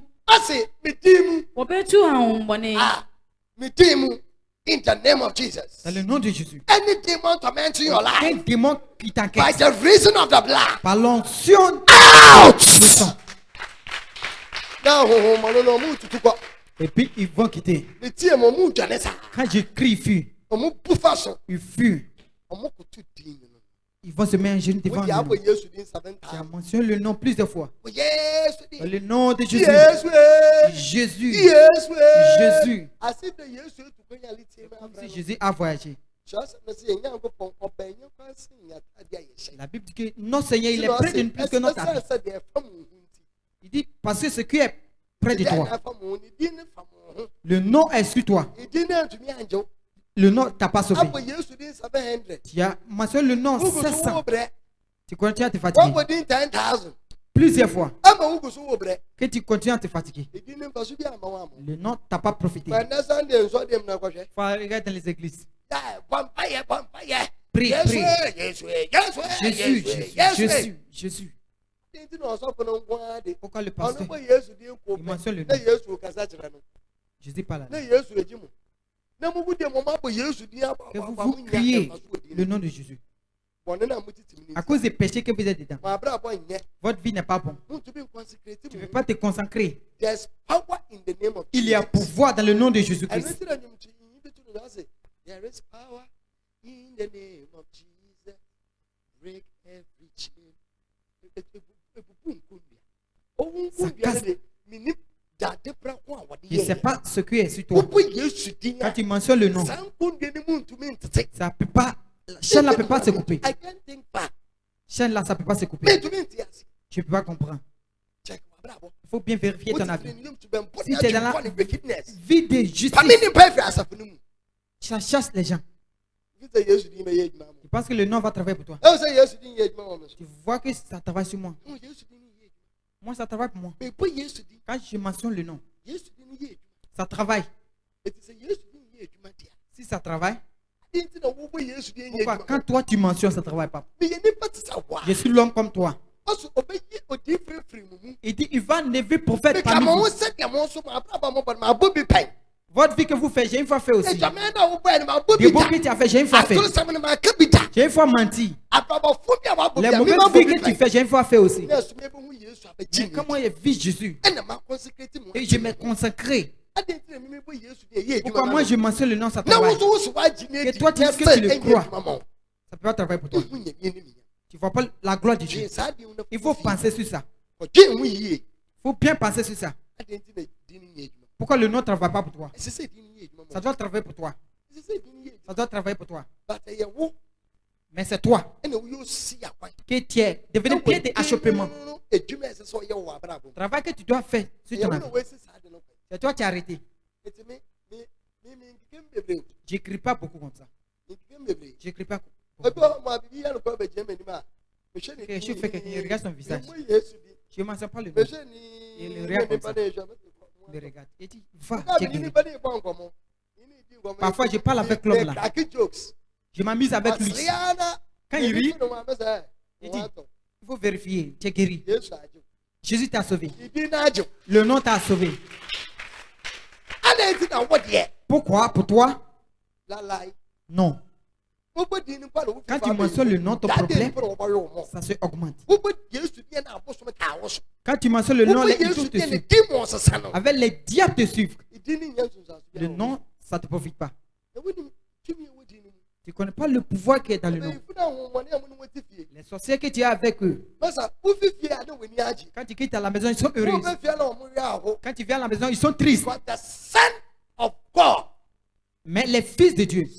Midimu. In the name of Jesus. Dans le nom de Jésus. Any demon tormenting your life. Un démon qui t'inquiète. By the reason of the blood. Par l'onction. Out. Now, et puis ils vont quitter. Quand je crie, il fuit. Ils vont se mettre en genoux devant nous. Tu as mentionné le nom plusieurs fois. Le nom de Jésus. Jésus. Jésus. Comme si Jésus a voyagé. La Bible dit que notre Seigneur, il est près de nous plus que notre ami. Il dit, parce que ce qui est près de toi, le nom est sur toi. Le nom t'a pas sauvé. Tu as mentionné le nom 700. Tu continues à te fatiguer. Plusieurs fois. Que tu continues à te fatiguer. Le nom t'a pas profité. Il faut regarder dans les églises. Prie, prie. Jésus, Jésus, Jésus. Pourquoi le pasteur il mentionne le nom? Jésus parle là. Que vous criez le nom de Jésus. À cause des péchés que vous êtes dedans, votre vie n'est pas bonne. Tu ne peux pas te consacrer. Il y a pouvoir dans le nom de Jésus-Christ. Ça casse. Je ne sais pas ce qui est sur toi. Quand tu mentionnes le nom, ça peut pas. Chaîne là ne peut pas se couper. Chaîne là, ça ne peut pas se couper. Tu ne peux pas comprendre. Il faut bien vérifier ton avis. Si tu es dans la vie de justice, ça chasse les gens. Tu penses que le nom va travailler pour toi. Tu vois que ça travaille sur moi. Moi, ça travaille pour moi. Quand je mentionne le nom, ça travaille. Si ça travaille, pourquoi quand toi tu mentionnes, ça ne travaille pas? Je suis l'homme comme toi. Il dit, il va enlever prophète parmi vous. Votre vie que vous faites, j'ai une fois fait aussi. Les beaux que tu as fait, j'ai une fois fait. J'ai une fois menti. Les mauvaises vies que tu fais, j'ai une fois fait aussi. Mais comment je vis Jésus? Et je me consacré. Pourquoi moi je mentionne le nom, ça travaille? Et toi tu dis que tu le crois. Ça peut pas travailler pour toi. Tu ne vois pas la gloire de Dieu. Il faut penser sur ça. Il faut bien penser sur ça. Pourquoi le nom ne travaille pas pour toi? Ça doit travailler pour toi. Ça doit travailler pour toi. Mais c'est toi qui es devenu pied d'achoppement. Le travail que tu dois faire sur ton avis. C'est toi qui as arrêté. Je n'écris pas beaucoup comme ça. Je n'écris pas beaucoup. Je fais quelqu'un, il regarde son visage. Je ne m'en sers pas le nom. Il regarde comme ça. Il regarde. Il dit, va, tu es guéri. Parfois, je parle avec l'homme là. Je m'amuse avec lui. Quand il rit, il dit, il faut vérifier, tu es guéri. Jésus t'a sauvé. Le nom t'a sauvé. Pourquoi? Pour toi? Non. Quand tu mentionnes le nom, ton problème, ça se augmente. Quand tu mentionnes le nom, les idiots te suivent. Avec les diables te suivent. Le nom, ça ne te profite pas. Tu ne connais pas le pouvoir qui est dans le nom. Les sorciers que tu as avec eux. Quand tu quittes à la maison, ils sont heureux. Quand tu viens à la maison, ils sont tristes. Mais les fils de Dieu.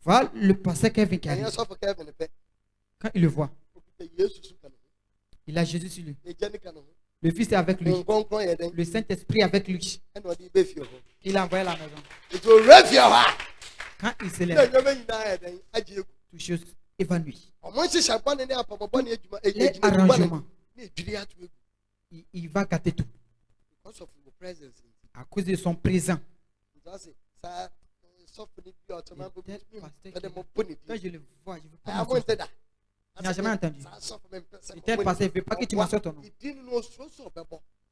Voilà le pasteur Kevin qui arrive. Quand il le voit, il a Jésus sur lui. Le Fils est avec lui. Le Saint-Esprit est avec lui. Il a envoyé à la maison. Quand il se lève, toutes choses évanouies. Les arrangements, il va gâter tout. À cause de son présent. Quand je le vois, je ne veux pas mentionner. Il n'a jamais entendu. Et tel passé, il ne veut pas que tu mentionnes ton nom.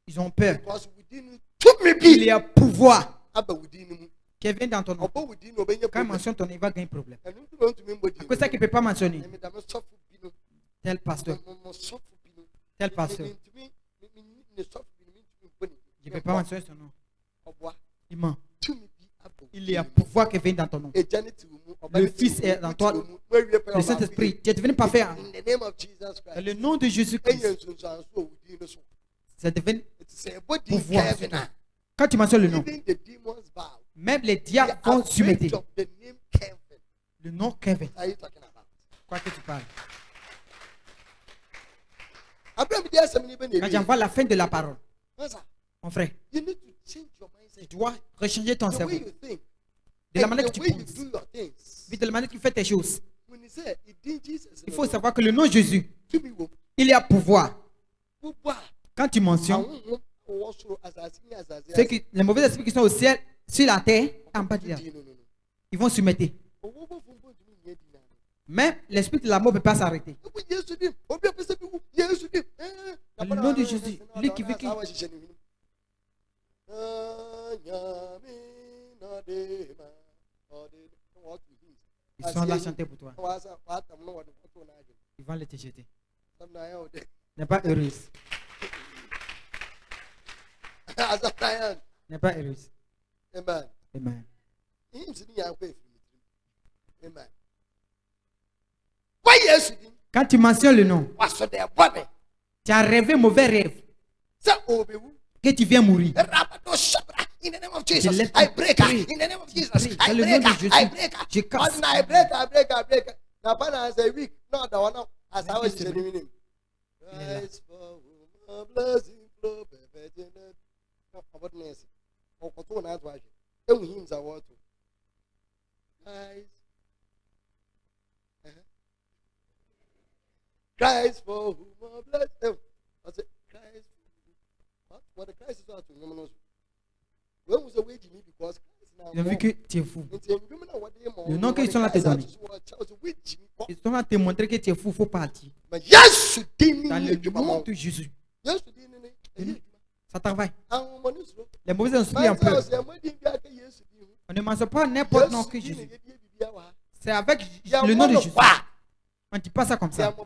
Ils ont peur. Il y a pouvoir qui vient dans ton nom. Quand il mentionne ton nom, il va gagner un problème. À cause de ça qu'il ne peut pas mentionner. Tel pasteur. Tel pasteur. Je ne peux pas mentionner son nom. Il ment. Il y a pouvoir qui vient dans ton nom. Le Fils est dans toi. Le Saint-Esprit, tu es devenu parfait. Dans le nom de Jésus-Christ, ça devient pouvoir. Quand tu mentionnes le nom, même les diables vont soumettre. Le nom Kevin. Quoi que tu parles. Quand j'envoie la fin de la parole, mon frère, tu dois rechanger ton cerveau. De la manière que tu penses. De la manière que tu fais tes choses. Il faut savoir que le nom de Jésus, il y a pouvoir. Quand tu mentionnes, c'est que les mauvais esprits qui sont au ciel, sur la terre, en bas de la terre, ils vont se mettre. Mais l'esprit de la mort ne peut pas s'arrêter. Le nom de Jésus, lui qui veut qu'il... Ils sont là à chanter pour toi. Ils vont les te jeter. N'est pas heureuse. N'est pas heureuse. Amen. Amen. Amen. Quand tu mentionnes le nom, tu as rêvé mauvais rêve. Que tu viens mourir. In the name of Jesus, I break. In the name of Jesus, I break. I break. I break. Now, Pana has a week. Not the one as I was telling him. Rise for a blessing, flow, perfect. About mercy. Or for 2 nights, why? Then hymns are what? Christ for whom a blessing. I said, Christ. What the Christ is out to women. Ils ont vu que tu es fou. Le nom qu'ils sont là te donner. Ils sont là te montrer que tu es fou, il faut partir. Dans le nom de Jésus. Ça travaille. Les mauvais esprits en peur. On ne mange pas n'importe nom que Jésus. C'est avec le nom de Jésus. On ne dit pas ça comme ça. On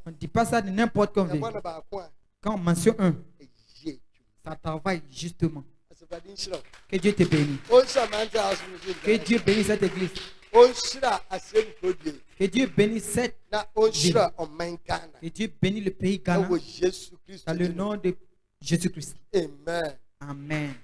ne dit pas ça de n'importe comment. Quand on mentionne un, ça travaille justement. Que Dieu te bénisse. Que Dieu bénisse cette église. Que Dieu bénisse cette ville. Que Dieu bénisse le pays Ghana. Dans le nom de Jésus-Christ. Amen. Amen.